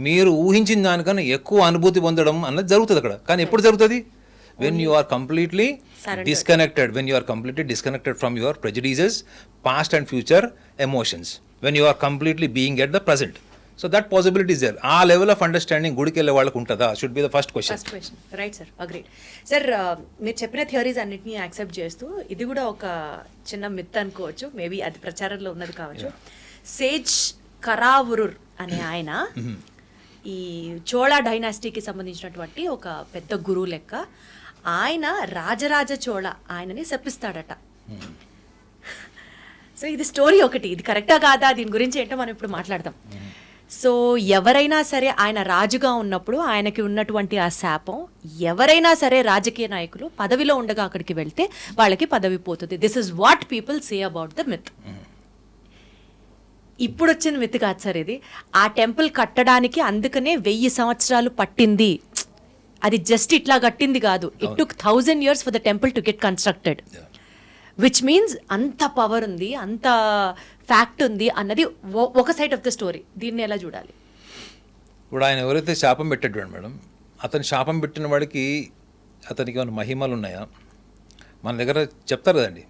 మీరు ఊహించిన దానికన్నా ఎక్కువ అనుభూతి పొందడం అన్నది జరుగుతుంది అక్కడ. కానీ ఎప్పుడు జరుగుతుంది? when you are completely disconnected from your prejudices, past and future emotions, when you are completely being at the present. So that possibility is there. ఆ లెవెల్ ఆఫ్ అండర్స్టాండింగ్ గుడికి వెళ్ళే వాళ్ళకు ఉంటుందా? Should be the first question. Right sir, agreed sir. మీరు చెప్పిన theories అన్నిటినీ accept చేస్తూ, ఇది కూడా ఒక చిన్న మిత్ అనుకోవచ్చు, మేబీ అది ప్రచారంలో ఉన్నది కావచ్చు. సేజ్ కరావురుర్ అనే ఆయన ఈ చోళ డైనాసిటీకి సంబంధించినటువంటి ఒక పెద్ద గురువు లెక్క. ఆయన రాజరాజ చోళ ఆయనని శపిస్తాడట. సో ఇది స్టోరీ ఒకటి, ఇది కరెక్టా కాదా దీని గురించి ఏంటో మనం ఇప్పుడు మాట్లాడదాం. సో ఎవరైనా సరే ఆయన రాజుగా ఉన్నప్పుడు ఆయనకి ఉన్నటువంటి ఆ శాపం, ఎవరైనా సరే రాజకీయ నాయకులు పదవిలో ఉండగా అక్కడికి వెళ్తే వాళ్ళకి పదవి పోతుంది. This is what people say about the myth. ఇప్పుడు వచ్చిన మిత్ కాదు సార్ ఇది. ఆ టెంపుల్ కట్టడానికి అందుకనే 1000 సంవత్సరాలు పట్టింది. అది జస్ట్ ఇట్లా కట్టింది కాదు. It took 1000 years for the temple to get constructed. Which means అంత పవర్ ఉంది, అంత ఫ్యాక్ట్ ఉంది అన్నది ఒక సైడ్ ఆఫ్ ద స్టోరీ. దీన్ని ఎలా చూడాలి? ఇప్పుడు ఆయన ఎవరైతే శాపం పెట్టాడు మేడం, అతను శాపం పెట్టిన వాడికి అతనికి ఏమైనా మహిమలు ఉన్నాయా? మన దగ్గర చెప్తారు కదండి,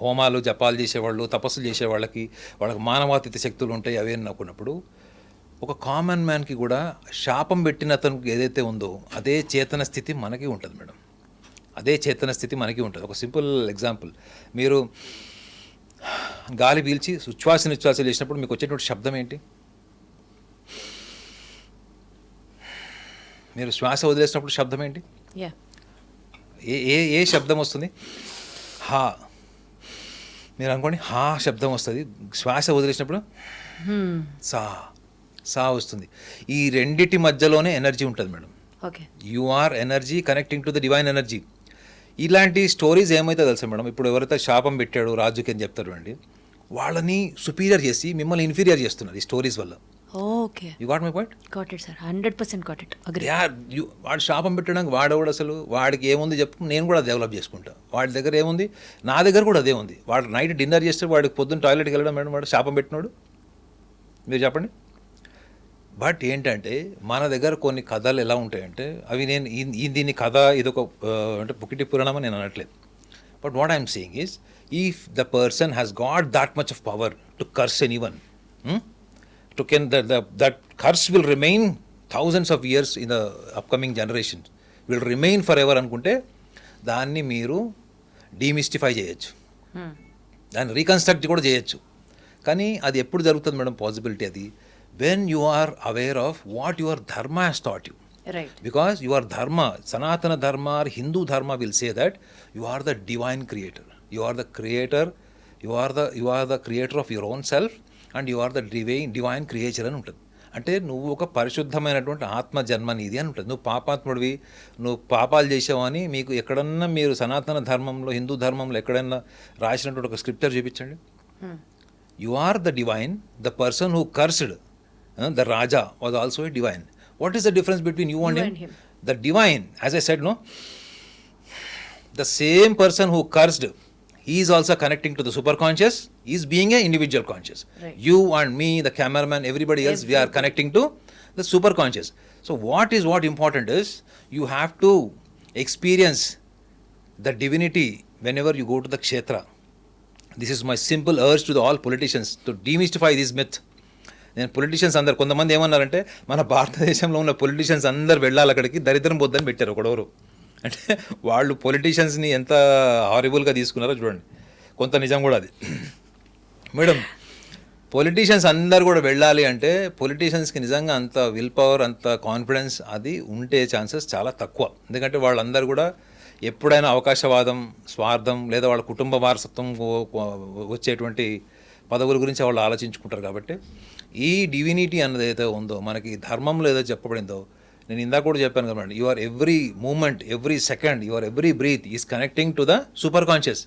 హోమాలు జపాలు చేసేవాళ్ళు, తపస్సులు చేసేవాళ్ళకి వాళ్ళకి మానవాతీత శక్తులు ఉంటాయి అవి అని అనుకున్నప్పుడు, ఒక కామన్ మ్యాన్కి కూడా శాపం పెట్టిన అతనికి ఏదైతే ఉందో అదే చేతన స్థితి మనకి ఉంటుంది మేడం. అదే చేతన స్థితి మనకి ఉంటుంది. ఒక సింపుల్ ఎగ్జాంపుల్, మీరు గాలి పీల్చి ఉచ్ఛ్వాస నిశ్వాసాలు చేసినప్పుడు మీకు వచ్చేటువంటి శబ్దం ఏంటి? మీరు శ్వాస వదిలేసినప్పుడు శబ్దం ఏంటి? యా, ఏ ఏ ఏ శబ్దం వస్తుంది? హా. మీరు అనుకోండి, హా శబ్దం వస్తుంది. శ్వాస వదిలేసినప్పుడు సా సా వస్తుంది. ఈ రెండిటి మధ్యలోనే ఎనర్జీ ఉంటుంది madam. Okay. You are energy connecting to the divine energy. ఇలాంటి స్టోరీస్ ఏమైతే తెలుసా మేడం, ఇప్పుడు ఎవరైతే శాపం పెట్టాడు రాజుకి అని చెప్తారు అండి, వాళ్ళని సుపీరియర్ చేసి మిమ్మల్ని ఇన్ఫీరియర్ చేస్తున్నారు ఈ స్టోరీస్ వల్ల. Okay, you got my point? Got it sir, 100% got it, agree. వాడు శాపం పెట్టడానికి వాడేవాడు అసలు, వాడికి ఏముంది చెప్పు, నేను కూడా డెవలప్ చేసుకుంటా. వాడి దగ్గర ఏముంది, నా దగ్గర కూడా అదే ఉంది. వాడు నైట్ డిన్నర్ చేస్తే వాడికి పొద్దున్న టాయిలెట్కి వెళ్ళడం మేడం, వాడు శాపం పెట్టినాడు. మీరు చెప్పండి. బట్ ఏంటంటే మన దగ్గర కొన్ని కథలు ఎలా ఉంటాయంటే, అవి నేను దీని కథ ఇదొక అంటే పుకిటి పురాణం అని నేను అనట్లేదు. But what I'm saying is, if the person has got that much of power to curse any one, to can that curse will remain thousands of years in the upcoming generations, will remain forever అనుకుంటే దాన్ని మీరు demystify చేయొచ్చు, దాన్ని reconstruct కూడా చేయొచ్చు. కానీ అది ఎప్పుడు జరుగుతుంది మేడం పాసిబిలిటీ? అది when you are aware of what your dharma has taught you. Right. Because your dharma, Sanatana dharma or Hindu dharma will say that you are the divine creator. You are the creator. You are the creator of your own self. And you are the divine creature అని ఉంటుంది. అంటే నువ్వు ఒక పరిశుద్ధమైనటువంటి ఆత్మ జన్మ నీది అని ఉంటుంది. నువ్వు పాపాత్ముడివి, నువ్వు పాపాలు చేసావని మీకు ఎక్కడన్నా మీరు సనాతన ధర్మంలో, హిందూ ధర్మంలో ఎక్కడన్నా రాసినటువంటి ఒక స్క్రిప్చర్ చూపించండి. You are the divine. The person who cursed the raja was also a divine. What is the difference between you and him? The divine, as I said, no, the same person who cursed, he is also connecting to the superconscious. He is being a individual conscious. Right. You and me, the cameraman, everybody else, we are connecting to the superconscious. So what important is, you have to experience the divinity whenever you go to the kshetra. This is my simple urge to all politicians to demystify this myth. నేను politicians అందరు, కొంతమంది ఏమన్నారంటే మన భారతదేశంలో ఉన్న politicians అందరు వెళ్ళాలి అక్కడికి, దరిద్రం పొద్దని పెట్టారు ఒకడెవరు. అంటే వాళ్ళు పొలిటీషియన్స్ని ఎంత హారిబుల్గా తీసుకున్నారో చూడండి. కొంత నిజం కూడా అది మేడం. పొలిటీషియన్స్ అందరు కూడా వెళ్ళాలి అంటే పొలిటీషియన్స్కి నిజంగా అంత విల్ పవర్, అంత కాన్ఫిడెన్స్ అది ఉంటే ఛాన్సెస్ చాలా తక్కువ. ఎందుకంటే వాళ్ళందరూ కూడా ఎప్పుడైనా అవకాశవాదం, స్వార్థం, లేదా వాళ్ళ కుటుంబ వారసత్వం వచ్చేటువంటి పదవుల గురించి వాళ్ళు ఆలోచించుకుంటారు. కాబట్టి ఈ డివినిటీ అన్నది ఏదైతే ఉందో, మనకి ధర్మంలో ఏదో చెప్పబడిందో, నేను ఇందాక కూడా చెప్పాను కదండి, your every moment, every second, your every breath is connecting to the superconscious.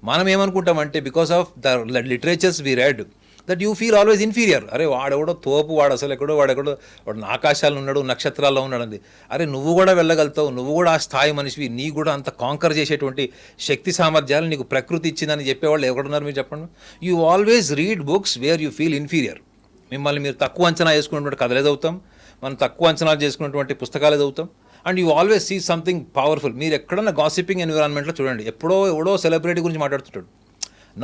మనం ఏమనుకుంటామంటే, because of the literatures we read, that you feel always inferior. అరే వాడెవడో తోపు, వాడు అసలు వాడు ఆకాశాల్లో ఉన్నాడు, నక్షత్రాల్లో ఉన్నాడు అంది. అరే నువ్వు కూడా వెళ్ళగలుగుతావు, నువ్వు కూడా ఆ స్థాయి మనిషివి, నీకు కూడా అంత కాంకర్ చేసేటువంటి శక్తి సామర్థ్యాలు నీకు ప్రకృతి ఇచ్చిందని చెప్పేవాళ్ళు ఎవరున్నారు మీరు చెప్పండి. You always read books where you feel inferior. మిమ్మల్ని మీరు తక్కువ అంచనా వేసుకున్నటువంటి కథలే చదువుతాం, మనం తక్కువ అంచనాలు చేసుకున్నటువంటి పుస్తకాలే చదువుతాం. And you always see something powerful. మీరు ఎక్కడన్నా గాసిపింగ్ ఎన్విరాన్మెంట్లో చూడండి, ఎవడో సెలబ్రిటీ గురించి మాట్లాడుతుంటాడు,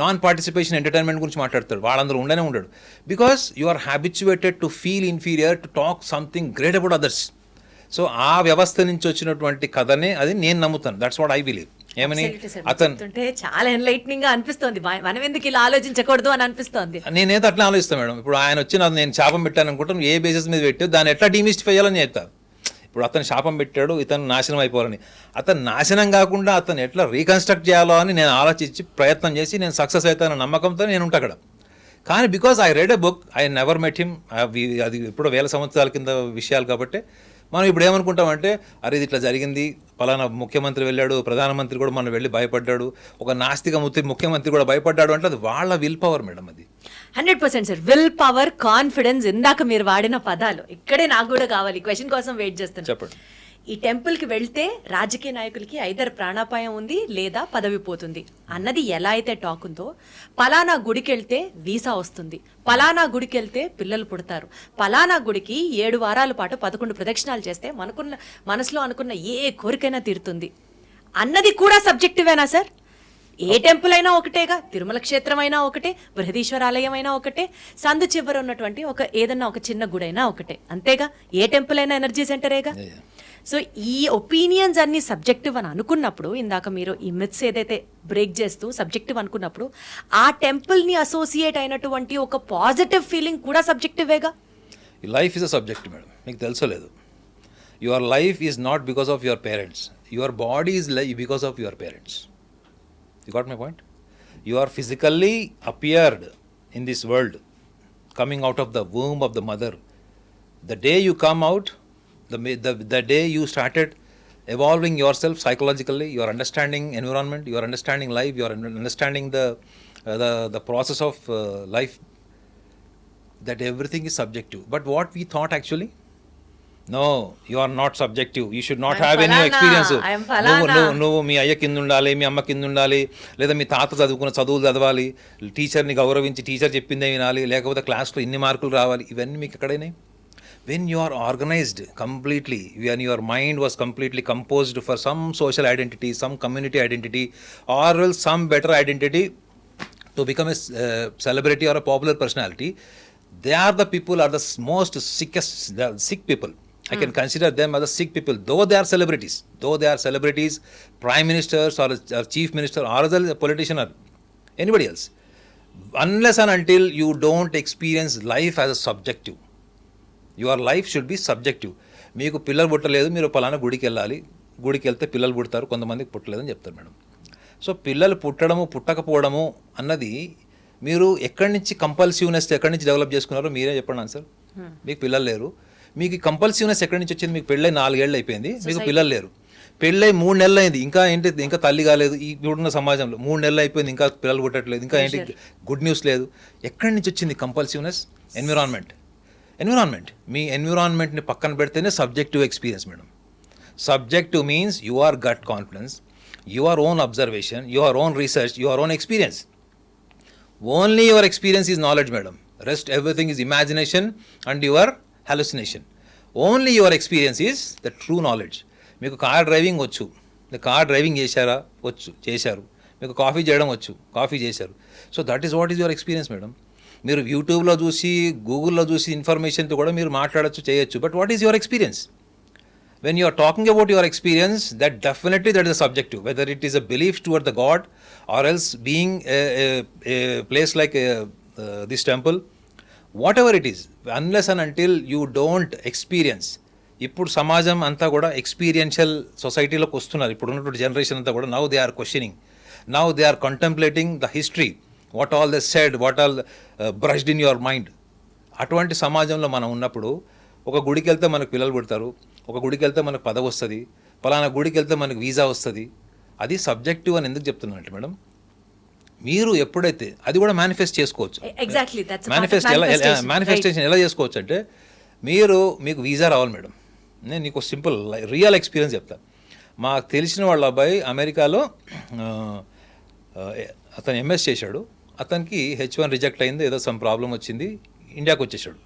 నాన్ పార్టిసిపేషన్ ఎంటర్టైన్మెంట్ గురించి మాట్లాడతాడు, వాళ్ళందరూ ఉండనే ఉండడు. Because you are habituated to feel inferior, to talk something great about others. So ఆ వ్యవస్థ నుంచి వచ్చినటువంటి కథనే అది నేను నమ్ముతాను. That's what I believe. ఏమని అతను చాలా ఎన్లైట్నింగ్ గా అనిపిస్తుంది, మనం ఎందుకు ఇలా ఆలోచించకూడదు అని అనిపిస్తుంది. నేనైతే అట్లా ఆలోచిస్తాను మేడం. ఇప్పుడు ఆయన వచ్చి నేను శాపం పెట్టాను అనుకుంటాను, ఏ బేసిస్ మీద పెట్టి దాన్ని ఎట్లా డీమిస్టిఫై చేయాలని చెప్తాను. ఇప్పుడు అతను శాపం పెట్టాడు, ఇతను నాశనం అయిపోవాలని. అతను నాశనం కాకుండా అతను ఎట్లా రీకన్స్ట్రక్ట్ చేయాలో అని నేను ఆలోచించి ప్రయత్నం చేసి నేను సక్సెస్ అవుతానన్న నమ్మకంతో నేను ఉంటా అక్కడ. కానీ because I read a book, I never met him, అది ఇప్పుడు 1000 సంవత్సరాల కింద విషయాలు కాబట్టి మనం ఇప్పుడు ఏమనుకుంటామంటే, అరే ఇది ఇట్లా జరిగింది, పలానా ముఖ్యమంత్రి వెళ్ళాడు, ప్రధానమంత్రి కూడా మనం వెళ్ళి భయపడ్డాడు, ఒక నాస్తిక ముఖ్యమంత్రి కూడా భయపడ్డాడు అంటే అది వాళ్ళ విల్ పవర్ మేడం. అది 100% సార్, విల్ పవర్, కాన్ఫిడెన్స్. ఇందాక మీరు వాడిన పదాలు ఇక్కడే నాకు కూడా కావాలి, క్వశ్చన్ కోసం వెయిట్ చేస్తాను. చెప్పండి. ఈ టెంపుల్కి వెళ్తే రాజకీయ నాయకులకి ఐదర్ ప్రాణాపాయం ఉంది లేదా పదవి పోతుంది అన్నది ఎలా అయితే టాక్ ఉందో, పలానా గుడికి వెళ్తే వీసా వస్తుంది, పలానా గుడికి వెళ్తే పిల్లలు పుడతారు, పలానా గుడికి 7 వారాల పాటు 11 ప్రదక్షిణాలు చేస్తే మనసులో అనుకున్న ఏ కోరికైనా తీరుతుంది అన్నది కూడా సబ్జెక్టివేనా సార్? ఏ టెంపుల్ అయినా ఒకటేగా, తిరుమల క్షేత్రం అయినా ఒకటే, బృహదీశ్వర ఆలయం అయినా ఒకటే, సందు చివర ఉన్నటువంటి ఏదన్నా ఒక చిన్న గుడైనా ఒకటే, అంతేగా? ఏ టెంపుల్ అయినా ఎనర్జీ సెంటరేగా. సో ఈ ఒపీనియన్స్ అన్ని సబ్జెక్టివ్ అని అనుకున్నప్పుడు, ఇందాక మీరు ఈ మిత్స్ ఏదైతే బ్రేక్ చేస్తూ సబ్జెక్టివ్ అనుకున్నప్పుడు, ఆ టెంపుల్ని అసోసియేట్ అయినటువంటి ఒక పాజిటివ్ ఫీలింగ్ కూడా సబ్జెక్టివేగా. Life is a subject madam, మీకు తెలుసలేదు. Your life is not because of your parents, your body is life because of your parents. You got my point? You are physically appeared in this world, coming out of the womb of the mother. The day you come out, the day you started evolving yourself psychologically, you are understanding environment, you are understanding life, you are understanding the process of life, that everything is subjective. But what we thought actually, no, you are not subjective, you should not have any experience. నువ్వు మీ అయ్య కింద ఉండాలి, మీ అమ్మ కింద ఉండాలి, లేదా మీ తాత చదువుకున్న చదువులు చదవాలి, టీచర్ని గౌరవించి టీచర్ చెప్పిందే వినాలి, లేకపోతే క్లాస్లో ఇన్ని మార్కులు రావాలి, ఇవన్నీ మీకు ఎక్కడైనా? When you are organised completely, when your mind was completely composed for some social identity, some community identity, or will some better identity to become a celebrity or a popular personality, they are the people are the most sick people. I can consider them as the sick people, though they are celebrities, prime ministers or chief minister or as a politician or anybody else. Unless and until you don't experience life as a subjective, your life should be subjective. మీకు పిల్లలు పుట్టలేదు, మీరు పలానా గుడికి వెళ్ళాలి, గుడికి వెళ్తే పిల్లలు పుడతారు, కొంతమందికి పుట్టలేదని చెప్తారు మేడం. సో పిల్లలు పుట్టడము పుట్టకపోవడము అన్నది మీరు ఎక్కడి నుంచి కంపల్సివ్నెస్ ఎక్కడి నుంచి డెవలప్ చేసుకున్నారో మీరే చెప్పండి ఆన్సర్. మీకు పిల్లలు లేరు, మీకు కంపల్సివ్నెస్ ఎక్కడి నుంచి వచ్చింది? మీకు పెళ్ళై 4 ఏళ్ళు అయిపోయింది, మీకు పిల్లలు లేరు. పెళ్ళై 3 నెలలు అయింది, ఇంకా ఏంటి, ఇంకా తల్లి కాలేదు. ఈ ఇప్పుడున్న సమాజంలో 3 నెలలు అయిపోయింది, ఇంకా పిల్లలు పుట్టట్లేదు, ఇంకా ఏంటి గుడ్ న్యూస్ లేదు. ఎక్కడి నుంచి వచ్చింది కంపల్సివ్నెస్? ఎన్విరాన్మెంట్. మీ ఎన్విరాన్మెంట్ని పక్కన పెడితేనే subjective experience madam. Subjective means your gut confidence, your own observation, your own research, your own experience. Only your experience is knowledge madam. Rest everything is imagination and your hallucination. Only your experience is the true knowledge. మీకు car driving వచ్చు, car driving చేశారు. మీకు coffee చేయడం వచ్చు, coffee చేశారు. So that is what is your experience madam. మీరు యూట్యూబ్లో చూసి, గూగుల్లో చూసి ఇన్ఫర్మేషన్తో కూడా మీరు మాట్లాడచ్చు, చేయొచ్చు. But what is your experience? When you are talking about your experience, that definitely that is a subjective, whether it is a belief toward the god or else being a place like this temple, whatever it is, unless and until you don't experience. ఇప్పుడు సమాజం అంతా కూడా experiential సొసైటీలోకి వస్తున్నారు. ఇప్పుడు ఉన్నటువంటి generation అంతా కూడా now they are questioning, now they are contemplating the history, what all they said, what all brushed in your mind. అటువంటి సమాజంలో మనం ఉన్నప్పుడు ఒక గుడికి వెళ్తే మనకు పిల్లలు పుడతారు, ఒక గుడికి వెళ్తే మనకు పదవి వస్తుంది, పలానా గుడికి వెళ్తే మనకు వీసా వస్తుంది. అది సబ్జెక్టివ్ అని ఎందుకు చెప్తున్నానంటే మేడం, మీరు ఎప్పుడైతే అది కూడా మేనిఫెస్ట్ చేసుకోవచ్చు. మేనిఫెస్టేషన్ ఎలా చేసుకోవచ్చు అంటే, మీకు వీసా రావాలి మేడం. నేను నీకు సింపుల్ రియల్ ఎక్స్పీరియన్స్ చెప్తా. మాకు తెలిసిన వాళ్ళ అబ్బాయి అమెరికాలో అతను ఎంఎస్ చేశాడు. అతనికి H1 రిజెక్ట్ అయింది, ఏదో సమ్ ప్రాబ్లం వచ్చింది, ఇండియాకి వచ్చేసాడు.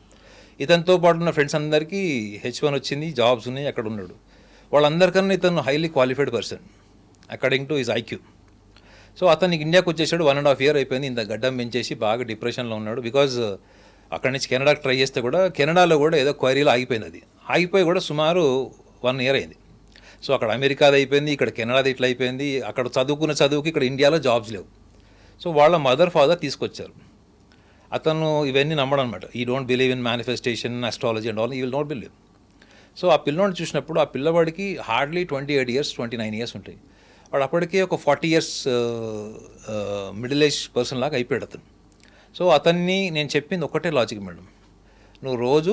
ఇతనితో పాటు ఉన్న ఫ్రెండ్స్ అందరికీ H1 వచ్చింది, జాబ్స్ ఉన్నాయి, అక్కడ ఉన్నాడు. వాళ్ళందరికన్నా ఇతను highly qualified person according to his IQ. So అతనికి ఇండియాకి వచ్చేసాడు, 1.5 year అయిపోయింది. ఇంత గడ్డం పెంచేసి బాగా డిప్రెషన్లో ఉన్నాడు. బికాజ్ అక్కడి నుంచి కెనడాకి ట్రై చేస్తే కూడా కెనడాలో కూడా ఏదో క్వైరీలో ఆగిపోయింది. అది ఆగిపోయి కూడా సుమారు 1 year అయింది. సో అక్కడ అమెరికాది అయిపోయింది, ఇక్కడ కెనడాది ఇట్లా అయిపోయింది. అక్కడ చదువుకున్న చదువుకి ఇక్కడ ఇండియాలో జాబ్స్ లేవు. సో వాళ్ళ మదర్ ఫాదర్ తీసుకొచ్చారు. అతను ఇవన్నీ నమ్మడం అనమాట. ఈ don't believe in manifestation, astrology and all, you will not believe. So ఆ పిల్లోని చూసినప్పుడు ఆ పిల్లవాడికి హార్డ్లీ 28 years 29 years ఉంటాయి. వాడు అప్పటికే ఒక 40 years మిడిల్ ఏజ్ పర్సన్ లాగా అయిపోయాడు అతను. సో అతన్ని నేను చెప్పింది ఒకటే లాజిక్ మేడం, నువ్వు రోజు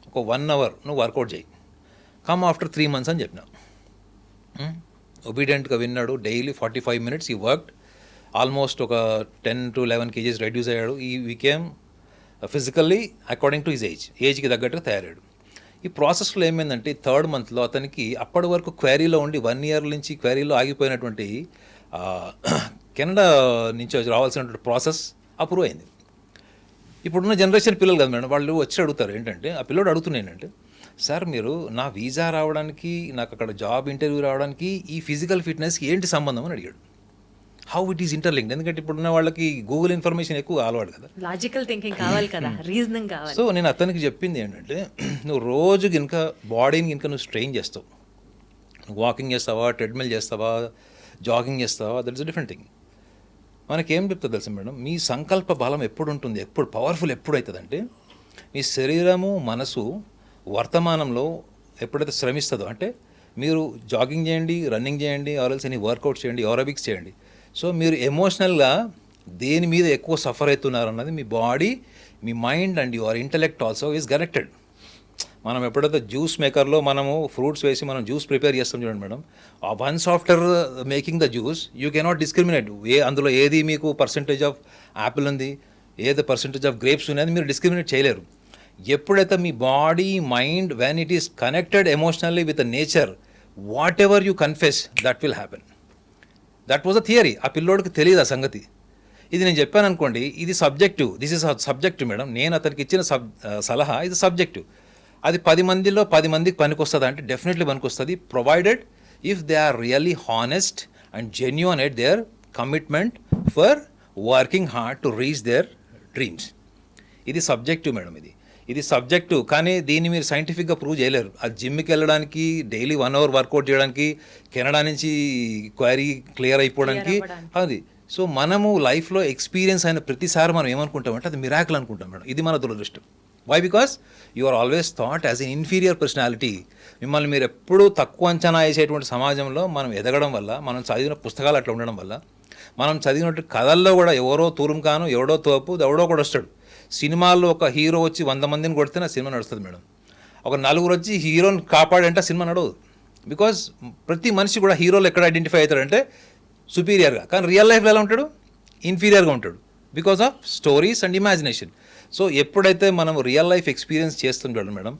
ఒక 1 hour నువ్వు వర్కౌట్ చేయి, కమ్ ఆఫ్టర్ 3 months అని చెప్పిన. ఒబీడియంట్గా విన్నాడు. డైలీ 45 minutes ఈ వర్క్డ్. ఆల్మోస్ట్ ఒక 10 to 11 kgs రెడ్యూస్ అయ్యాడు. ఈ we came physically according to his ఏజ్కి తగ్గట్టుగా తయారయ్యాడు. ఈ ప్రాసెస్లో ఏమైందంటే 3rd మంత్లో అతనికి అప్పటి వరకు క్వారీలో ఉండి 1 year నుంచి క్వారీలో ఆగిపోయినటువంటి కెనడా నుంచి రావాల్సినటువంటి ప్రాసెస్ అప్రూవ్ అయింది. ఇప్పుడున్న జనరేషన్ పిల్లలు కదా మేడం, వాళ్ళు వచ్చి అడుగుతారు ఏంటంటే, ఆ పిల్లోడు అడుగుతున్నాయి ఏంటంటే, సార్ మీరు నా వీసా రావడానికి, నాకు అక్కడ జాబ్ ఇంటర్వ్యూ రావడానికి ఈ ఫిజికల్ ఫిట్నెస్కి ఏంటి సంబంధం అని అడిగాడు. హౌ ఇట్ ఈస్ ఇంటర్లింక్డ్, ఎందుకంటే ఇప్పుడున్న వాళ్ళకి గూగుల్ ఇన్ఫర్మేషన్ ఎక్కువ అలవాటు కదా, లాజికల్ థింకింగ్ కావాలి కదా, రీజనింగ్ కావాలి. సో నేను అతనికి చెప్పింది ఏంటంటే, నువ్వు రోజు కనుక బాడీని కనుక నువ్వు స్ట్రెయిన్ చేస్తావు, నువ్వు వాకింగ్ చేస్తావా, ట్రెడ్మిల్ చేస్తావా, జాగింగ్ చేస్తావా, that is a different thing. మనకేం చెప్తుంది తెలుసా మేడం, మీ సంకల్ప బలం ఎప్పుడు ఉంటుంది, ఎప్పుడు పవర్ఫుల్ ఎప్పుడు అవుతుందంటే, మీ శరీరము మనసు వర్తమానంలో ఎప్పుడైతే శ్రమిస్తుందో, అంటే మీరు జాగింగ్ చేయండి, రన్నింగ్ చేయండి, ఆర్ఎల్స్ ఎనీ వర్కౌట్ చేయండి, ఏరోబిక్స్ చేయండి, సో మీరు ఎమోషనల్గా దేని మీద ఎక్కువ సఫర్ అవుతున్నారు అన్నది మీ బాడీ, మీ mind and your intellect also is connected. మనం ఎప్పుడైతే జ్యూస్ మేకర్లో మనము ఫ్రూట్స్ వేసి మనం జ్యూస్ ప్రిపేర్ చేస్తాం చూడండి madam, once after making the juice you cannot discriminate అందులో ఏది మీకు పర్సంటేజ్ ఆఫ్ యాపిల్ ఉంది, ఏది పర్సంటేజ్ ఆఫ్ గ్రేప్స్ ఉన్నది మీరు డిస్క్రిమినేట్ చేయలేరు. ఎప్పుడైతే మీ body mind when it is connected emotionally with the nature, whatever you confess that will happen. That was a theory. ఆ పిల్లోడికి తెలియదు ఆ సంగతి. ఇది నేను చెప్పాను అనుకోండి, ఇది subjective, this is subjective madam, నేను అతనికి ఇచ్చిన సలహా ఇది సబ్జెక్టివ్. అది 10 మందిలో 10 మందికి పనికొస్తుంది అంటే డెఫినెట్లీ పనికొస్తుంది, provided if they are really honest and genuine at their commitment for working hard to reach their dreams. ఇది సబ్జెక్టివ్ మేడం, ఇది సబ్జెక్టివ్, కానీ దీన్ని మీరు సైంటిఫిక్గా ప్రూవ్ చేయలేరు. ఆ జిమ్కి వెళ్ళడానికి, డైలీ 1 hour వర్కౌట్ చేయడానికి, కెనడా నుంచి క్వైరీ క్లియర్ అయిపోవడానికి అది. సో మనము లైఫ్లో ఎక్స్పీరియన్స్ అయిన ప్రతిసారి మనం ఏమనుకుంటామంటే అది మిరాకిల్ అనుకుంటాం మేడం. ఇది మన దురదృష్టం. Why? Because you are always thought as an inferior personality. మిమ్మల్ని మీరు ఎప్పుడూ తక్కువ అంచనా వేసేటువంటి సమాజంలో మనం ఎదగడం వల్ల, మనం చదివిన పుస్తకాలు అట్లా ఉండడం వల్ల, మనం చదివినట్టు కథల్లో కూడా ఎవరో తూరుంకాను, ఎవడో తోపు, ఎవడో కూడా వస్తాడు. సినిమాల్లో ఒక హీరో వచ్చి 100 మందిని కొడితే నా సినిమా నడుస్తుంది మేడం. ఒక 4 వచ్చి హీరోని కాపాడంటే సినిమా నడవదు. బికాజ్ ప్రతి మనిషి కూడా హీరోలు ఎక్కడ ఐడెంటిఫై అవుతాడంటే సుపీరియర్గా, కానీ రియల్ లైఫ్లో ఎలా ఉంటాడు, ఇన్ఫీరియర్గా ఉంటాడు, because of stories and imagination. So ఎప్పుడైతే మనం రియల్ లైఫ్ ఎక్స్పీరియన్స్ చేస్తుంటాడు మేడం,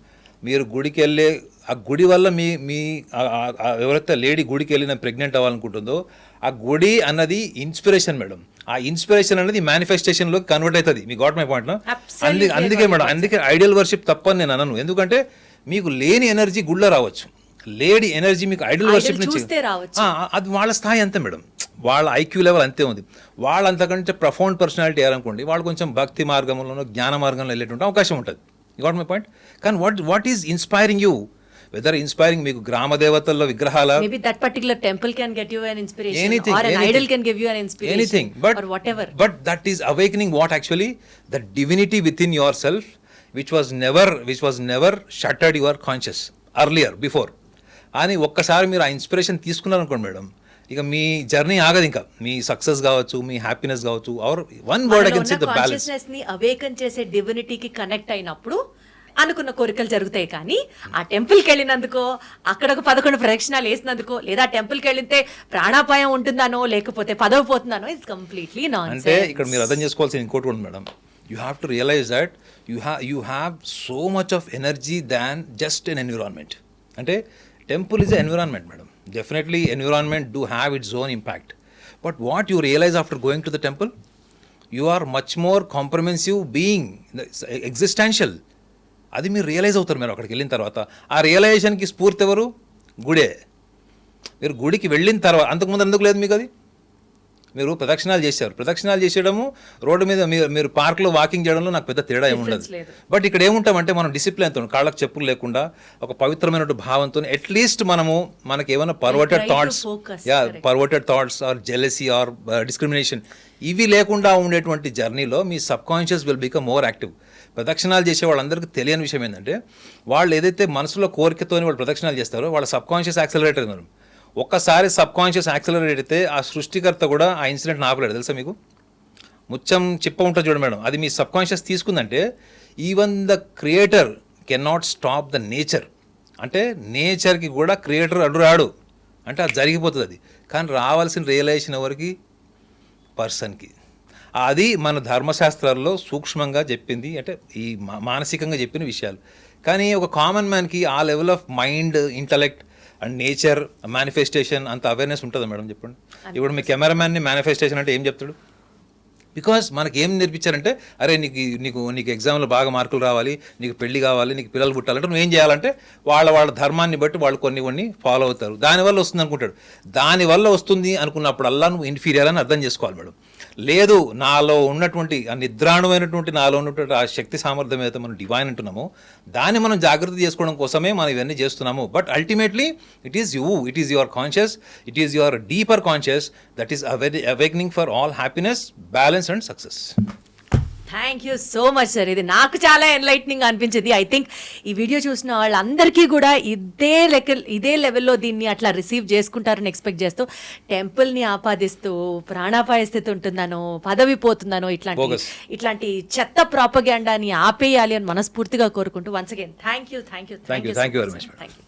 మీరు గుడికి వెళ్ళే ఆ గుడి వల్ల మీ ఎవరైతే లేడీ గుడికి వెళ్ళిన ప్రెగ్నెంట్ అవ్వాలనుకుంటుందో, ఆ గుడి అన్నది ఇన్స్పిరేషన్ మేడం. ఆ ఇన్స్పిరేషన్ అనేది మేనిఫెస్టేషన్లోకి కన్వర్ట్ అవుతుంది. మీ గాట్ మై పాయింట్. అందుకే మేడం, అందుకే ఐడియల్ వర్షిప్ తప్పని నేను అనను. ఎందుకంటే మీకు లేని ఎనర్జీ గుళ్ళో రావచ్చు, లేడీ ఎనర్జీ మీకు ఐడియల్ వర్షిప్ నుంచి అది వాళ్ళ స్థాయి అంతే మేడం, వాళ్ళ ఐక్యూ లెవెల్ అంతే ఉంది. వాళ్ళు అంతకంటే ప్రొఫౌండ్ పర్సనాలిటీ అయ్యారనుకోండి, వాళ్ళు కొంచెం భక్తి మార్గంలోనో జ్ఞాన మార్గంలో వెళ్ళేటువంటి అవకాశం ఉంటుంది. You got my point. కానీ what is inspiring you, whether inspiring మీకు గ్రామ దేవతల్లో విగ్రహాల, maybe that particular temple can get you an inspiration, anything, or an anything, idol can give you an inspiration, anything, or whatever, but that is awakening what actually the divinity within yourself which was never shuttered your conscious earlier before. అని ఒక్కసారి మీరు ఆ inspiration తీసుకున్నారనుకోండి madam, ఇక మీ journey ఆగదు. ఇంకా మీ success కావచ్చు, మీ హ్యాపీనెస్ కావచ్చు, or one word I can say the balance. Consciousness ని అవేకన్ చేసే డివినిటీకి కనెక్ట్ అయినప్పుడు అనుకున్న కోరికలు జరుగుతాయి. కానీ ఆ టెంపుల్కి వెళ్ళినందుకో, అక్కడ ఒక 11 ప్రదక్షిణాలు వేసినందుకో, లేదా టెంపుల్కి వెళ్తే ప్రాణాపాయం ఉంటుందనో, లేకపోతే పదవి పోతుందనో, ఇట్స్ కంప్లీట్లీ నాన్సెన్స్. అంటే ఇక్కడ మీరు అర్థం చేసుకోవాల్సిన ఇంకోటి ఉంది madam, you have to realise that you have so much of energy than just an environment. అంటే temple is a environment madam. Definitely environment do have its own impact. But what you realise after going to the temple, you are much more comprehensive being, existential. అది మీరు realise అవుతారు మీరు అక్కడికి వెళ్ళిన తర్వాత. ఆ రియలైజేషన్కి స్ఫూర్తి ఎవరు? గుడే. మీరు గుడికి వెళ్ళిన తర్వాత, అంతకుముందు ఎందుకు లేదు మీకు అది? మీరు ప్రదక్షిణాలు చేశారు, ప్రదక్షిణాలు చేసేయడము, రోడ్డు మీద మీరు పార్క్లో వాకింగ్ చేయడంలో నాకు పెద్ద తేడా ఏముండదు. బట్ ఇక్కడ ఏముంటామంటే మనం డిసిప్లిన్తో, కాళ్ళకు చెప్పులు లేకుండా, ఒక పవిత్రమైన భావంతో, అట్లీస్ట్ మనకి ఏమైనా perverted thoughts or jealousy or discrimination ఇవి లేకుండా ఉండేటువంటి జర్నీలో మీ subconscious will become more active. ప్రదక్షిణాలు చేసే వాళ్ళందరికీ తెలియని విషయం ఏంటంటే, వాళ్ళు ఏదైతే మనసులో కోరికతోని వాళ్ళు ప్రదక్షిణాలు చేస్తారో వాళ్ళ సబ్ కాన్షియస్ యాక్సలరేట్ అయినారు. ఒక్కసారి సబ్ కాన్షియస్ యాక్సలరేట్ అయితే ఆ సృష్టికర్త కూడా ఆ ఇన్సిడెంట్ ఆపలేడు. తెలుసా మీకు? ముచ్చం చిప్ప ఉంటుంది చూడండి మేడం, అది మీ సబ్ కాన్షియస్ తీసుకుందంటే even the creator can not stop the nature. అంటే నేచర్కి కూడా క్రియేటర్ అడ్డురాడు, అంటే అది జరిగిపోతుంది అది. కానీ రావాల్సిన రియలైజేషన్ ఎవరికి? పర్సన్కి. అది మన ధర్మశాస్త్రాల్లో సూక్ష్మంగా చెప్పింది, అంటే ఈ మానసికంగా చెప్పిన విషయాలు. కానీ ఒక కామన్ మ్యాన్కి ఆ level of mind, intellect and nature, manifestation అంత అవేర్నెస్ ఉంటుందా మేడం చెప్పండి? ఇప్పుడు మీ కెమెరామ్యాన్ని మేనిఫెస్టేషన్ అంటే ఏం చెప్తాడు? బికాస్ మనకి ఏం నేర్పించారంటే, అరే నీకు ఎగ్జామ్లో బాగా మార్కులు రావాలి, నీకు పెళ్లి కావాలి, నీకు పిల్లలు పుట్టాలంటే నువ్వు ఏం చేయాలంటే వాళ్ళ ధర్మాన్ని బట్టి వాళ్ళు కొన్ని ఫాలో అవుతారు, దానివల్ల వస్తుంది అనుకుంటాడు. దానివల్ల వస్తుంది అనుకున్నప్పుడల్లా నువ్వు ఇన్ఫీరియర్ అని అర్థం చేసుకోవాలి మేడం. లేదు, నాలో ఉన్నటువంటి ఆ నిద్రాణమైనటువంటి నాలో ఉన్నటువంటి ఆ శక్తి సామర్థ్యం ఏదైతే మనం డివైన్ అంటున్నామో దాన్ని మనం జాగ్రత్త చేసుకోవడం కోసమే మనం ఇవన్నీ చేస్తున్నాము. But ultimately it is your conscious, it is your deeper conscious that is awakening for all happiness, balance and success. Thank you so much sir. ఇది నాకు చాలా ఎన్లైట్నింగ్ అనిపించింది. ఐ థింక్ ఈ వీడియో చూసిన వాళ్ళందరికీ కూడా ఇదే లెవెల్లో దీన్ని అట్లా రిసీవ్ చేసుకుంటారని ఎక్స్పెక్ట్ చేస్తూ, టెంపుల్ని ఆపాదిస్తూ ప్రాణాపాయ స్థితి ఉంటుందనో, పదవి పోతుందనో, ఇట్లాంటి చెత్త ప్రాపగాండాని ఆపేయాలి అని మనస్ఫూర్తిగా కోరుకుంటూ once again thank you very much. Thank you.